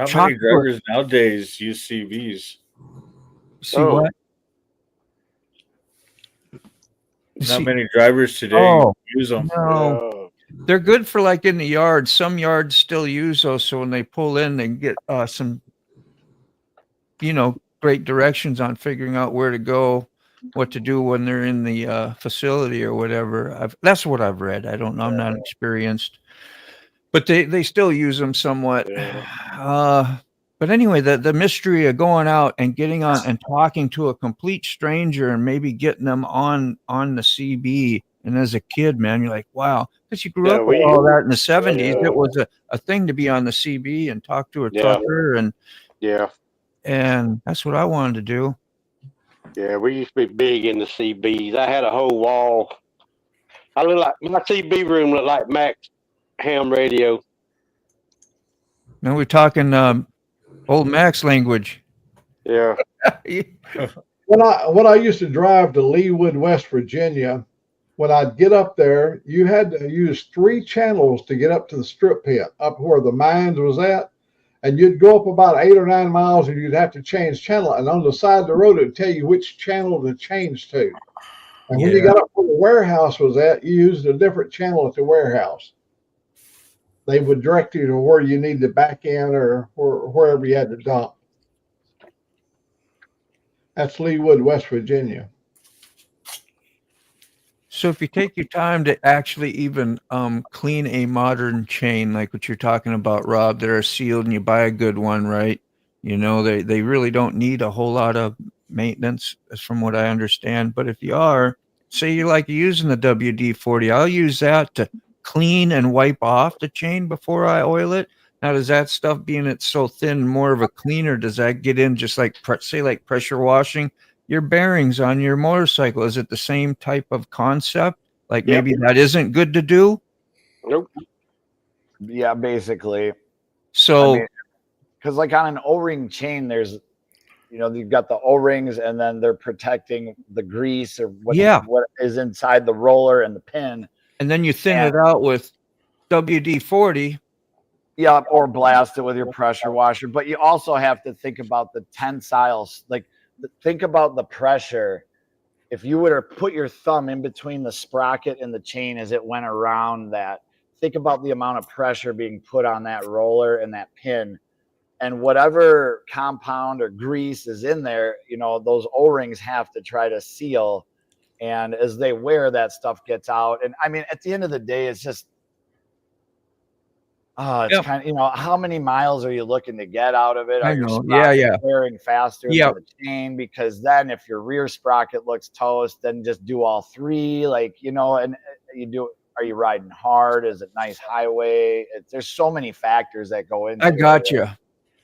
Speaker 4: drivers nowadays use CVs.
Speaker 2: See what?
Speaker 4: Not many drivers today use them.
Speaker 2: No. They're good for like in the yard. Some yards still use those, so when they pull in, they get some, great directions on figuring out where to go, what to do when they're in the facility or whatever. That's what I've read. I don't know. I'm not experienced, but they still use them somewhat. But anyway, the mystery of going out and getting on and talking to a complete stranger and maybe getting them on the CB. And as a kid, man, you're like, wow, because you grew up with all that in the 70s. It was a thing to be on the CB and talk to a trucker. And that's what I wanted to do.
Speaker 5: Yeah, we used to be big in the CBs. I had a whole wall. I look like my CB room looked like Mac's ham radio.
Speaker 2: Now we're talking old Max language.
Speaker 5: Yeah.
Speaker 9: When I used to drive to Leawood, West Virginia, when I'd get up there, you had to use 3 channels to get up to the strip pit, up where the mines was at. And you'd go up about 8 or 9 miles and you'd have to change channel. And on the side of the road, it'd tell you which channel to change to. And when you got up where the warehouse was at, you used a different channel at the warehouse. They would direct you to where you need to back in or wherever you had to dump. That's Leawood, West Virginia.
Speaker 2: So if you take your time to actually even clean a modern chain, like what you're talking about, Rob, that are sealed, and you buy a good one, right? You know, they really don't need a whole lot of maintenance, as from what I understand. But if you are, say you like using the WD-40, I'll use that to clean and wipe off the chain before I oil it. Now, does that stuff, being it's so thin, more of a cleaner, does that get in just like, say, like pressure washing your bearings on your motorcycle? Is it the same type of concept? Like
Speaker 5: Yep.
Speaker 2: maybe that isn't good to do?
Speaker 5: Nope.
Speaker 3: Yeah, basically.
Speaker 2: So,
Speaker 3: I mean, because like on an O-ring chain, there's, you know, you've got the O-rings, and then they're protecting the grease or what is inside the roller and the pin.
Speaker 2: and then you thin it out with WD-40.
Speaker 3: Yeah, or blast it with your pressure washer. But you also have to think about the tensiles. Like, think about the pressure. If you were to put your thumb in between the sprocket and the chain as it went around that, think about the amount of pressure being put on that roller and that pin. And whatever compound or grease is in there, you know, those O-rings have to try to seal. And as they wear, that stuff gets out. And I mean, at the end of the day, it's just, it's kind of, you know, how many miles are you looking to get out of it? Are your sprockets wearing faster than the chain? Because then if your rear sprocket looks toast, then just do all three. Like, you know, and you do, are you riding hard? Is it nice highway? There's so many factors that go into it.
Speaker 2: I got you.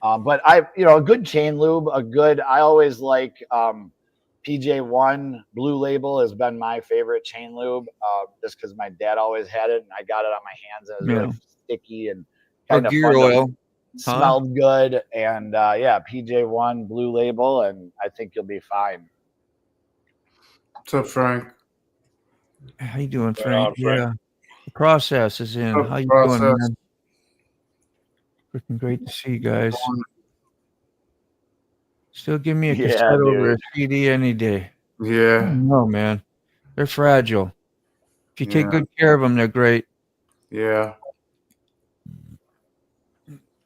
Speaker 3: But you know, a good chain lube, I always like PJ1 Blue Label has been my favorite chain lube, just because my dad always had it, and I got it on my hands, and it was really sticky and kind of
Speaker 2: gear
Speaker 3: fun.
Speaker 2: oil.
Speaker 3: Smelled good, and yeah, PJ1 Blue Label, and I think you'll be fine.
Speaker 7: What's up, Frank?
Speaker 2: How you doing, Frank? Yeah, the process is in. How you doing, man? Freaking great to see you guys. Still give me a cassette over a CD any day.
Speaker 7: Yeah.
Speaker 2: No, man. They're fragile. If you take good care of them, they're great.
Speaker 7: Yeah.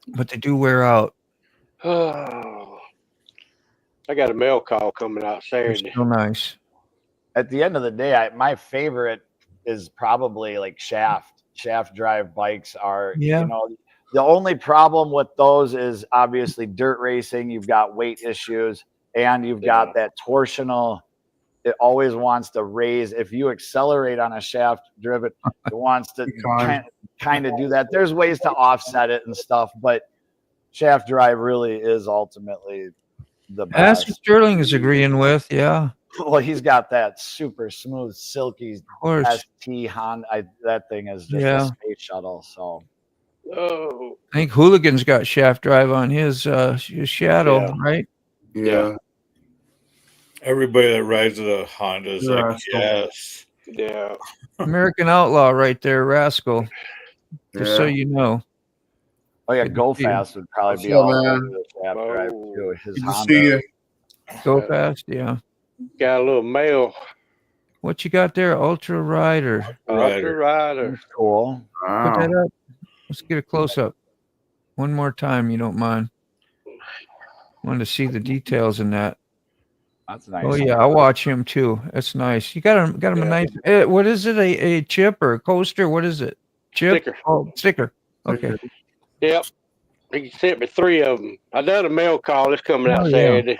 Speaker 2: But they do wear out.
Speaker 5: Oh, I got a mail call coming out Saturday.
Speaker 2: They're still nice.
Speaker 3: At the end of the day, my favorite is probably like shaft drive bikes are, you know, the only problem with those is obviously dirt racing. You've got weight issues, and you've got that torsional. It always wants to raise. If you accelerate on a shaft driven, it wants to kind of do that. There's ways to offset it and stuff, but shaft drive really is ultimately the best.
Speaker 2: That's what Sterling is agreeing with. Yeah.
Speaker 3: Well, he's got that super smooth, silky ST Honda. That thing is just a space shuttle. So.
Speaker 5: Oh,
Speaker 2: I think Hooligan's got shaft drive on his Shadow, right?
Speaker 7: Yeah.
Speaker 4: Everybody that rides a Honda is like, yes.
Speaker 5: Yeah.
Speaker 2: American Outlaw right there, Rascal. Just so you know.
Speaker 3: Oh, yeah, Go Fast would probably be all over the shaft drive, too. His Honda.
Speaker 2: Go Fast, yeah.
Speaker 5: Got a little mail.
Speaker 2: What you got there? Ultra Rider.
Speaker 5: Ultra Rider.
Speaker 3: Cool.
Speaker 2: Put that up. Let's get a close-up. One more time, you don't mind. Wanted to see the details in that.
Speaker 3: That's nice.
Speaker 2: Oh, yeah, I'll watch him, too. That's nice. You got him a nice... what is it? A chip or a coaster? What is it? Chip?
Speaker 5: Sticker.
Speaker 2: Oh, sticker. Okay.
Speaker 5: Yep. He sent me 3 of them. I done a mail call. It's coming out Saturday.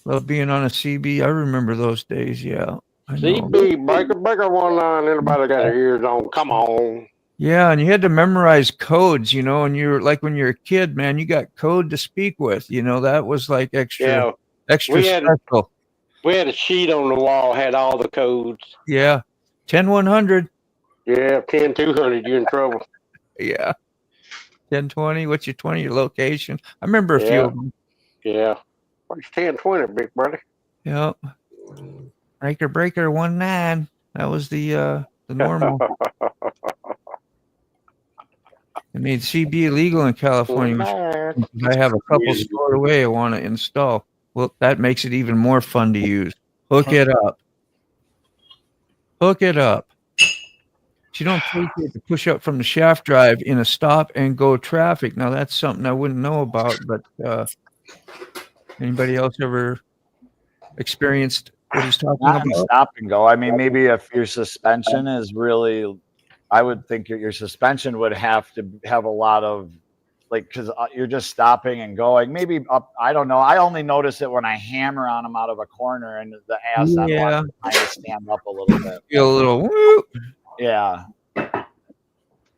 Speaker 2: Love being on a CB. I remember those days, yeah.
Speaker 5: CB, breaker 19. Anybody got their ears on? Come on.
Speaker 2: Yeah, and you had to memorize codes, you know, and you're like when you're a kid, man, you got code to speak with, you know, that was like extra special.
Speaker 5: We had a sheet on the wall, had all the codes.
Speaker 2: Yeah. 10100.
Speaker 5: Yeah, 10200, you're in trouble.
Speaker 2: Yeah. 1020, what's your 20, your location? I remember a few of them.
Speaker 5: Yeah. What's 1020, big brother?
Speaker 2: Yep. Breaker 19. That was the normal. It made CB illegal in California. I have a couple stored away I want to install. Well, that makes it even more fun to use. Hook it up. Hook it up. But you don't take it to push up from the shaft drive in a stop and go traffic. Now, that's something I wouldn't know about, but anybody else ever experienced what he's talking
Speaker 3: Not in
Speaker 2: about?
Speaker 3: stop and go. I mean, maybe if your suspension is really, I would think your suspension would have to have a lot of, like, because you're just stopping and going. Maybe up, I don't know. I only notice it when I hammer on them out of a corner and the ass on one kind of stand up a little bit.
Speaker 2: Feel a little whoop.
Speaker 3: Yeah.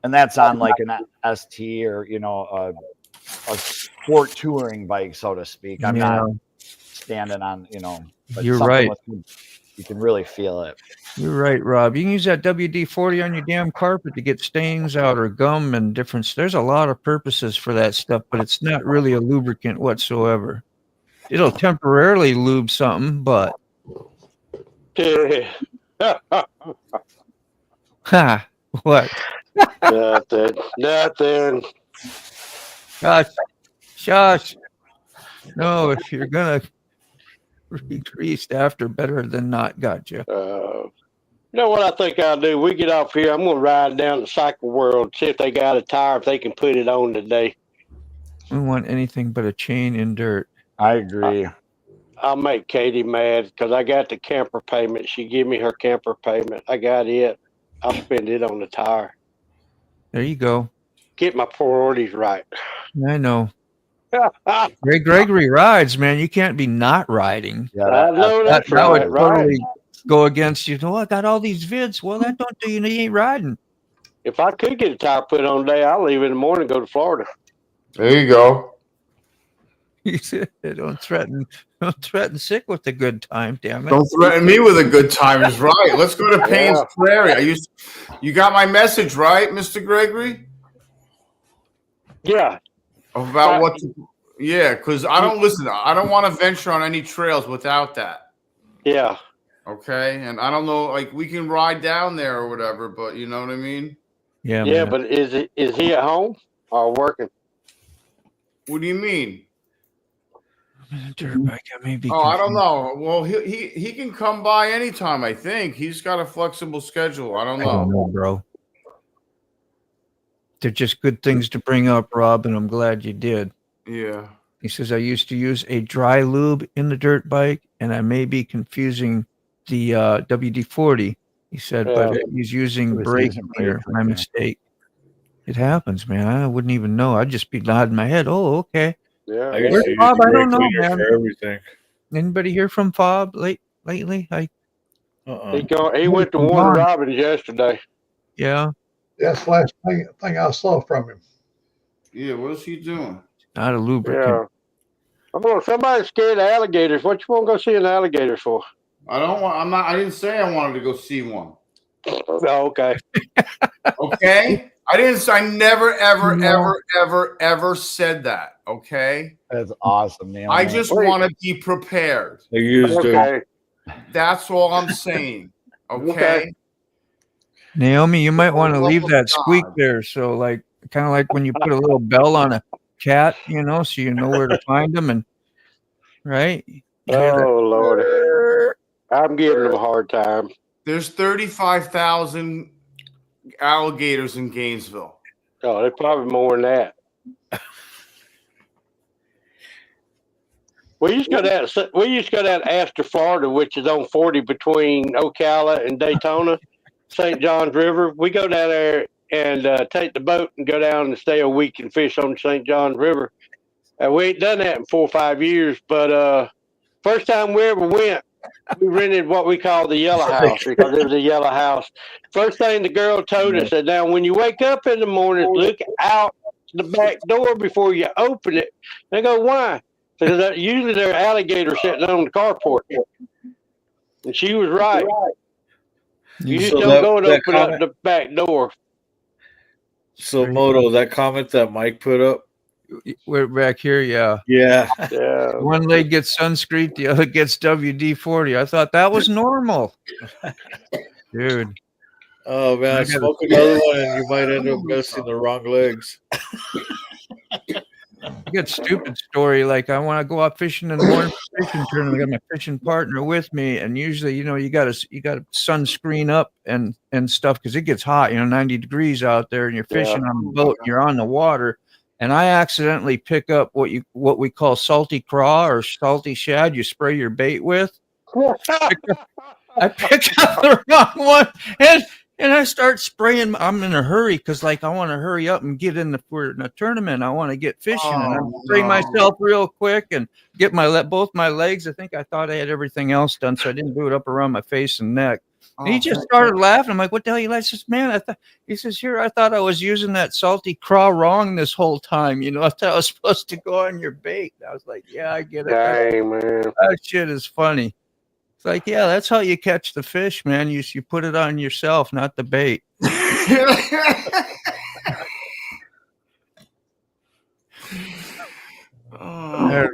Speaker 3: And that's on like an ST or, you know, a sport touring bike, so to speak. I'm not standing on, you know, but
Speaker 2: you're right.
Speaker 3: You can really feel it.
Speaker 2: You're right, Rob. You can use that WD-40 on your damn carpet to get stains out or gum and different. There's a lot of purposes for that stuff, but it's not really a lubricant whatsoever. It'll temporarily lube something, but ha, what?
Speaker 5: Nothing.
Speaker 2: Shush. No, if you're gonna re-greased after, better than not. Gotcha.
Speaker 5: You know what I think I'll do? We get off here. I'm going to ride down to Cycle World, see if they got a tire, if they can put it on today.
Speaker 2: We want anything but a chain in dirt.
Speaker 3: I agree.
Speaker 5: I'll make Katie mad because I got the camper payment. She gave me her camper payment. I got it. I'll spend it on the tire.
Speaker 2: There you go.
Speaker 5: Get my priorities right.
Speaker 2: I know. Ray Gregory rides, man. You can't be not riding.
Speaker 3: Yeah,
Speaker 5: I know that's
Speaker 2: that would
Speaker 5: right.
Speaker 2: totally go against you. Oh, I got all these vids. Well, that don't do you ain't riding.
Speaker 5: If I could get a tire put on today, I'll leave in the morning and go to Florida.
Speaker 7: There you go.
Speaker 2: He said, don't threaten sick with a good time, damn it.
Speaker 7: Don't threaten me with a good time is right. Let's go to Payne's Prairie. You got my message, right, Mr. Gregory?
Speaker 5: Yeah.
Speaker 7: About what because I don't listen. I don't want to venture on any trails without that.
Speaker 5: Yeah.
Speaker 7: Okay. And I don't know, like we can ride down there or whatever, but you know what I mean?
Speaker 2: Yeah.
Speaker 5: Yeah,
Speaker 2: Man.
Speaker 5: but is he at home or working?
Speaker 7: What do you mean?
Speaker 2: Dirt bike, I may be
Speaker 7: I don't know. Well, he can come by anytime, I think. He's got a flexible schedule. I don't know,
Speaker 2: bro. They're just good things to bring up, Rob, and I'm glad you did.
Speaker 7: Yeah.
Speaker 2: He says, I used to use a dry lube in the dirt bike, and I may be confusing the WD-40. He said, but he's using brake cleaner. My mistake. It happens, man. I wouldn't even know. I'd just be nodding my head. Oh, okay.
Speaker 5: Yeah.
Speaker 2: Where's Fob? I don't know, man.
Speaker 4: For everything.
Speaker 2: Anybody hear from Fob lately?
Speaker 5: He went to Warner Robins yesterday.
Speaker 2: Yeah.
Speaker 9: That's the last thing I saw from him.
Speaker 7: Yeah, what is he doing?
Speaker 2: Not a lubricant.
Speaker 5: Yeah. Somebody's scared of alligators. What you want to go see an alligator for?
Speaker 7: I didn't say I wanted to go see one.
Speaker 5: Oh, okay.
Speaker 7: Okay? I never, ever said that. Okay?
Speaker 3: That's awesome, man.
Speaker 7: I just want to be prepared.
Speaker 4: They used
Speaker 7: That's all I'm saying. Okay?
Speaker 2: Naomi, you might want to leave that squeak there. So, like, kind of like when you put a little bell on a cat, so you know where to find them, and right?
Speaker 5: Oh Lord, I'm giving them a hard time.
Speaker 7: There's 35,000 alligators in Gainesville.
Speaker 5: Oh, they're probably more than that. We used to go down to Astor, Florida, which is on 40 between Ocala and Daytona, St. John's River. We go down there and take the boat and go down and stay a week and fish on St. John's River. We ain't done that in 4 or 5 years, but first time we ever went, we rented what we call the yellow house because it was a yellow house. First thing the girl told us that now when you wake up in the morning, look out the back door before you open it. They go, why? Because usually there are alligators sitting on the carport. And she was right. You just don't go and open up the back door.
Speaker 4: So, Moto, that comment that Mike put up.
Speaker 2: We're back here, yeah. One leg gets sunscreen, the other gets WD-40. I thought that was normal, dude.
Speaker 4: Oh man, smoke another one, and you might end up messing the wrong legs.
Speaker 2: I got a stupid story. Like I want to go out fishing in the morning fishing tournament. I got my fishing partner with me, and usually, you got to sunscreen up and stuff because it gets hot. 90 degrees out there, and you're fishing on the boat. And you're on the water. And I accidentally pick up what we call salty craw or salty shad. You spray your bait with, I picked up the wrong one, and I start spraying. I'm in a hurry because, like, I want to hurry up and get in for a tournament. I want to get fishing, and I'm spraying myself real quick and get both my legs. I think I thought I had everything else done, so I didn't do it up around my face and neck. And he just started laughing. I'm like, "What the hell?" He says, "Man, he says, here, I thought I was using that salty craw wrong this whole time. You know, I thought I was supposed to go on your bait." I was like, "Yeah, I get it.
Speaker 5: Dang, man.
Speaker 2: That shit is funny." It's like, yeah, that's how you catch the fish, man. You put it on yourself, not the bait. There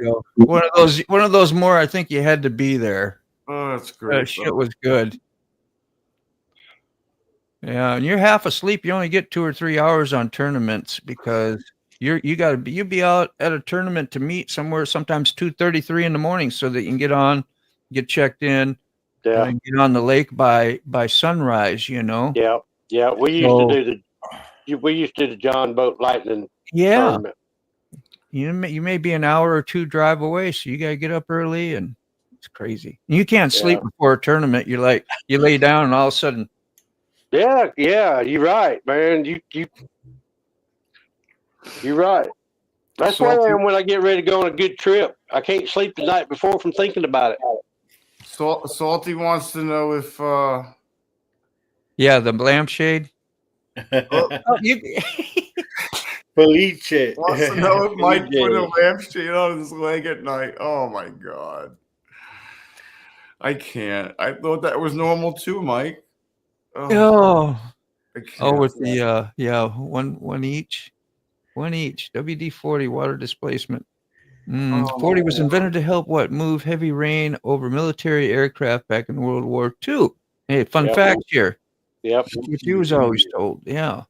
Speaker 2: you go. One of those more. I think you had to be there.
Speaker 7: Oh, that's great.
Speaker 2: That shit was good. Yeah, and you're half asleep. You only get 2 or 3 hours on tournaments because you be out at a tournament to meet somewhere sometimes 2:33 in the morning so that you can get on, get checked in, and get on the lake by sunrise. You know.
Speaker 5: Yeah. We used to do the John Boat Lightning tournament.
Speaker 2: You may be an hour or two drive away, so you gotta get up early, and it's crazy. You can't sleep before a tournament. You lay down, and all of a sudden.
Speaker 5: Yeah, you're right, man. You're right. That's why I am when I get ready to go on a good trip. I can't sleep the night before from thinking about it.
Speaker 7: Salty wants to know if
Speaker 2: the lampshade.
Speaker 4: Felice
Speaker 7: wants to know if Mike put a lampshade on his leg at night. Oh my god. I can't. I thought that was normal too, Mike.
Speaker 2: With the one each. WD-40 water displacement. 40 was invented to help move heavy rain over military aircraft back in World War II. Hey, fun fact here.
Speaker 5: Yep.
Speaker 2: What he was always told. Yeah.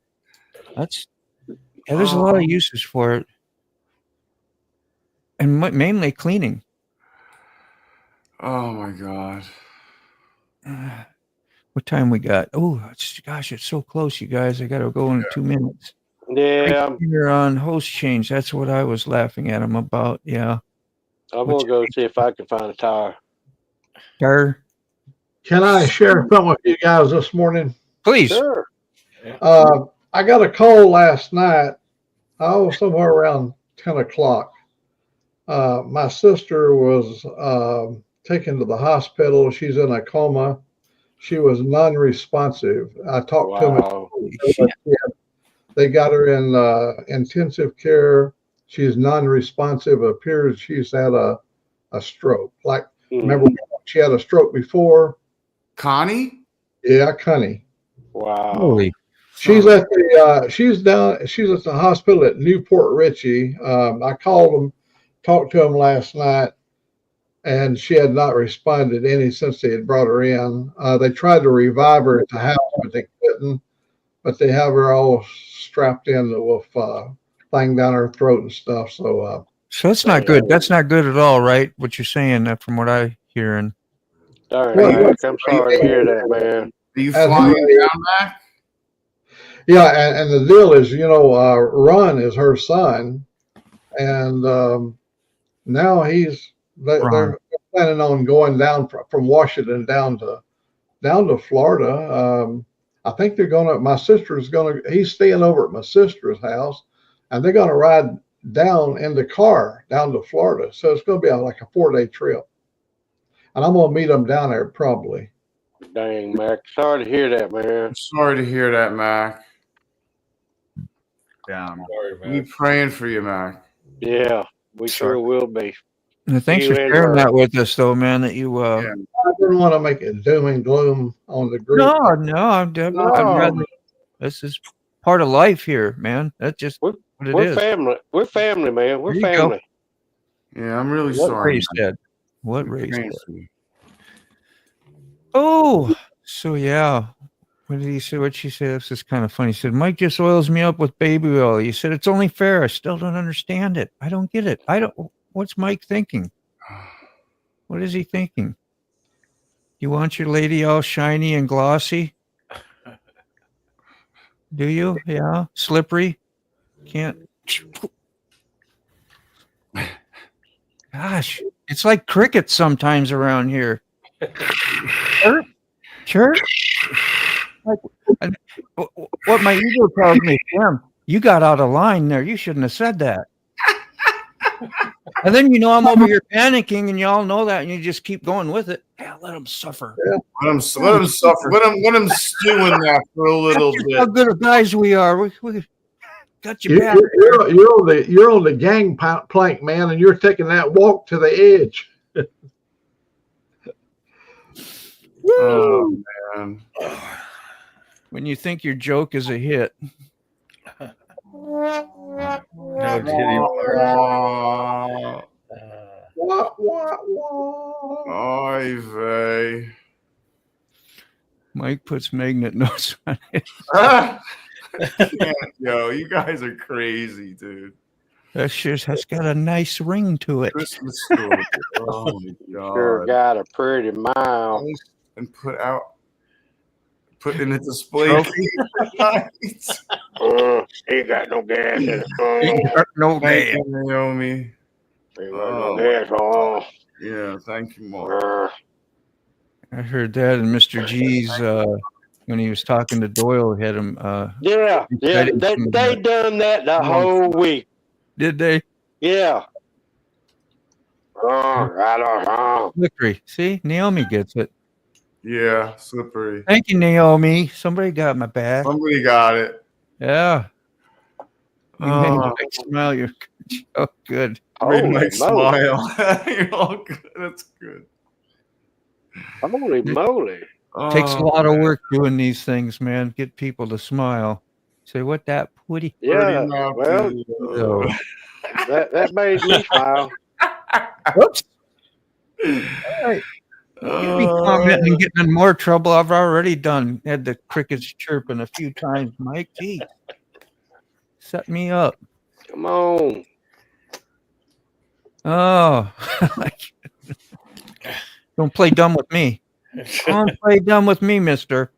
Speaker 2: There's a lot of uses for it. And mainly cleaning.
Speaker 7: Oh my god.
Speaker 2: What time we got? Oh, it's so close, you guys. I got to go in 2 minutes.
Speaker 5: Yeah.
Speaker 2: You're on host change. That's what I was laughing at him about. Yeah.
Speaker 5: I'm going to go see if I can find a tire.
Speaker 2: Tire?
Speaker 9: Can I share something with you guys this morning?
Speaker 2: Please.
Speaker 5: Sure.
Speaker 9: I got a call last night. I was somewhere around 10 o'clock. My sister was taken to the hospital. She's in a coma. She was non-responsive. I talked to them. They got her in intensive care. She's non-responsive. It appears she's had a stroke. Remember she had a stroke before?
Speaker 7: Connie?
Speaker 9: Yeah, Connie.
Speaker 5: Wow.
Speaker 2: Holy.
Speaker 9: She's at the hospital at Newport Richie. I called them, talked to them last night, and she had not responded any since they had brought her in. They tried to revive her at the house, but they couldn't. But they have her all strapped in with thing down her throat and stuff. So
Speaker 2: that's not good. That's not good at all, right? What you're saying, from what I'm hearing.
Speaker 5: Darn, I'm sorry to hear that, man.
Speaker 7: Are you flying down back?
Speaker 9: Yeah, and the deal is, Ron is her son, and now they're planning on going down from Washington down to Florida. I think he's staying over at my sister's house, and they're going to ride down in the car down to Florida. So it's going to be like a 4-day trip. And I'm going to meet them down there probably.
Speaker 5: Dang, Mac. Sorry to hear that, man.
Speaker 7: I'm sorry to hear that, Mac.
Speaker 4: Sorry, Mac.
Speaker 7: We praying for you, Mac.
Speaker 5: Yeah, we sure will be.
Speaker 2: Thanks for sharing that with us, though, man. That you.
Speaker 9: I didn't want to make it doom and gloom on the group.
Speaker 2: No. This is part of life here, man. That's just what it is.
Speaker 5: We're family. We're family, man. We're family.
Speaker 7: Yeah, I'm really sorry.
Speaker 2: What race said? Oh, so yeah. What did he say? What'd she say? This is kind of funny. He said, Mike just oils me up with baby oil. He said, it's only fair. I still don't understand it. I don't get it. What's Mike thinking? What is he thinking? You want your lady all shiny and glossy? Do you? Yeah. Slippery? Can't. Gosh, it's like crickets sometimes around here. Church? Like, what my ego tells me, Jim, you got out of line there. You shouldn't have said that. And then I'm over here panicking, and y'all know that, and you just keep going with it. Yeah, let them suffer.
Speaker 7: Let them suffer. Let them stew in that for a little bit.
Speaker 2: How good of guys we are. We got you back.
Speaker 9: You're on the gangplank, man, and you're taking that walk to the edge.
Speaker 7: Oh man!
Speaker 2: When you think your joke is a hit.
Speaker 4: No titty bar.
Speaker 7: Oy vey.
Speaker 2: Mike puts magnet notes on it.
Speaker 7: Yo, you guys are crazy, dude.
Speaker 2: That shit has got a nice ring to it.
Speaker 7: Christmas story. Oh my god.
Speaker 5: Sure got a pretty mile.
Speaker 7: And put in a display.
Speaker 5: Ain't got no gas in it.
Speaker 2: Ain't got no
Speaker 7: Thank
Speaker 2: gas.
Speaker 7: you, Naomi.
Speaker 5: Ain't got no gas on.
Speaker 7: Yeah, thank you, Mark.
Speaker 2: I heard that, and Mr. G's when he was talking to Doyle, had him.
Speaker 5: Yeah, they done that the whole week.
Speaker 2: Did they?
Speaker 5: Yeah. Right on.
Speaker 2: Slippery. See, Naomi gets it.
Speaker 7: Yeah, slippery.
Speaker 2: Thank you, Naomi. Somebody got my back.
Speaker 7: Somebody got it.
Speaker 2: Yeah. You made Mike smile. You're oh good.
Speaker 7: Made Mike smile. You're all good. That's good.
Speaker 5: Holy moly.
Speaker 2: Takes a lot of work doing these things, man. Get people to smile. Say what that putty.
Speaker 5: Yeah. Well, that made me smile.
Speaker 2: Whoops. All right. You'd be commenting and getting in more trouble. I've already had the crickets chirping a few times, Mike. Gee. Set me up.
Speaker 5: Come on.
Speaker 2: Oh. Don't play dumb with me. Don't play dumb with me, mister.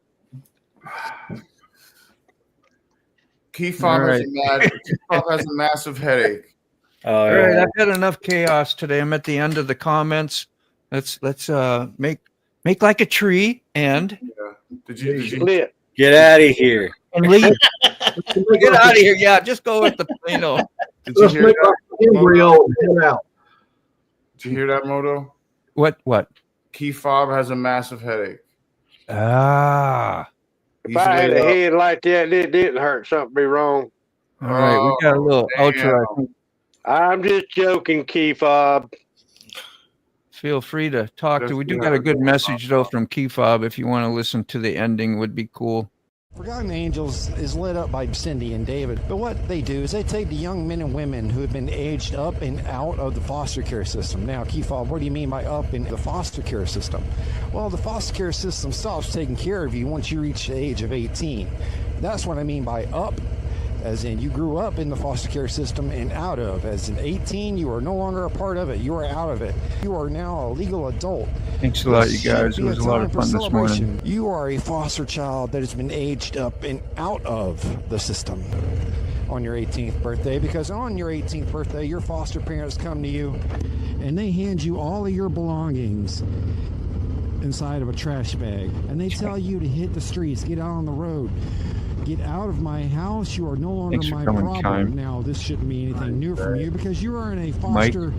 Speaker 7: Cawffee has a massive headache.
Speaker 2: All right, I've had enough chaos today. I'm at the end of the comments. Let's make like a tree and
Speaker 7: Did you
Speaker 4: get out of here
Speaker 2: and leave. Get out of here. Yeah, just go with the Did
Speaker 7: you hear that?
Speaker 9: Embryo get out.
Speaker 7: Did you hear that, Moto?
Speaker 2: What?
Speaker 7: Cawffee has a massive headache.
Speaker 2: Ah.
Speaker 5: If I had a head like that, it didn't hurt. Something be wrong.
Speaker 2: All right, we got a little outro. I think.
Speaker 5: I'm just joking, Cawffee.
Speaker 2: Feel free to talk to. We do got a good message though from Cawffee. If you want to listen to the ending, would be cool.
Speaker 10: Forgotten Angels is led up by Cindy and David, but what they do is they take the young men and women who have been aged up and out of the foster care system. Now, Cawffee, what do you mean by up in the foster care system? Well, the foster care system stops taking care of you once you reach the age of 18. That's what I mean by up, as in you grew up in the foster care system and out of. As in 18, you are no longer a part of it. You are out of it. You are now a legal adult.
Speaker 2: Thanks a lot, you guys. It was a lot of fun this morning.
Speaker 10: You are a foster child that has been aged up and out of the system on your 18th birthday, because on your 18th birthday, your foster parents come to you and they hand you all of your belongings inside of a trash bag, and they tell you to hit the streets, get out on the road. Get out of my house. You are no longer my problem. Time. Now, this shouldn't be anything new from you, because you are in a foster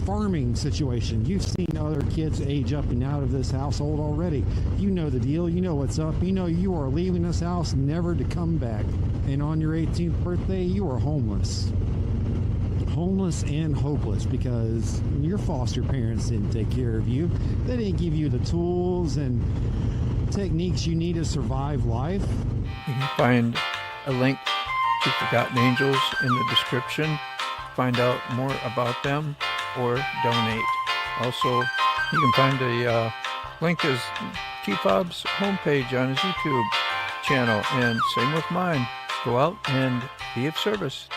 Speaker 10: farming situation. You've seen other kids age up and out of this household already. You know the deal. You know what's up. You know you are leaving this house never to come back. And on your 18th birthday, you are homeless. Homeless and hopeless, because your foster parents didn't take care of you. They didn't give you the tools and techniques you need to survive life.
Speaker 2: You can find a link to Forgotten Angels in the description. Find out more about them or donate. Also, you can find a link to Cawfee's homepage on his YouTube channel, and same with mine. Go out and be of service.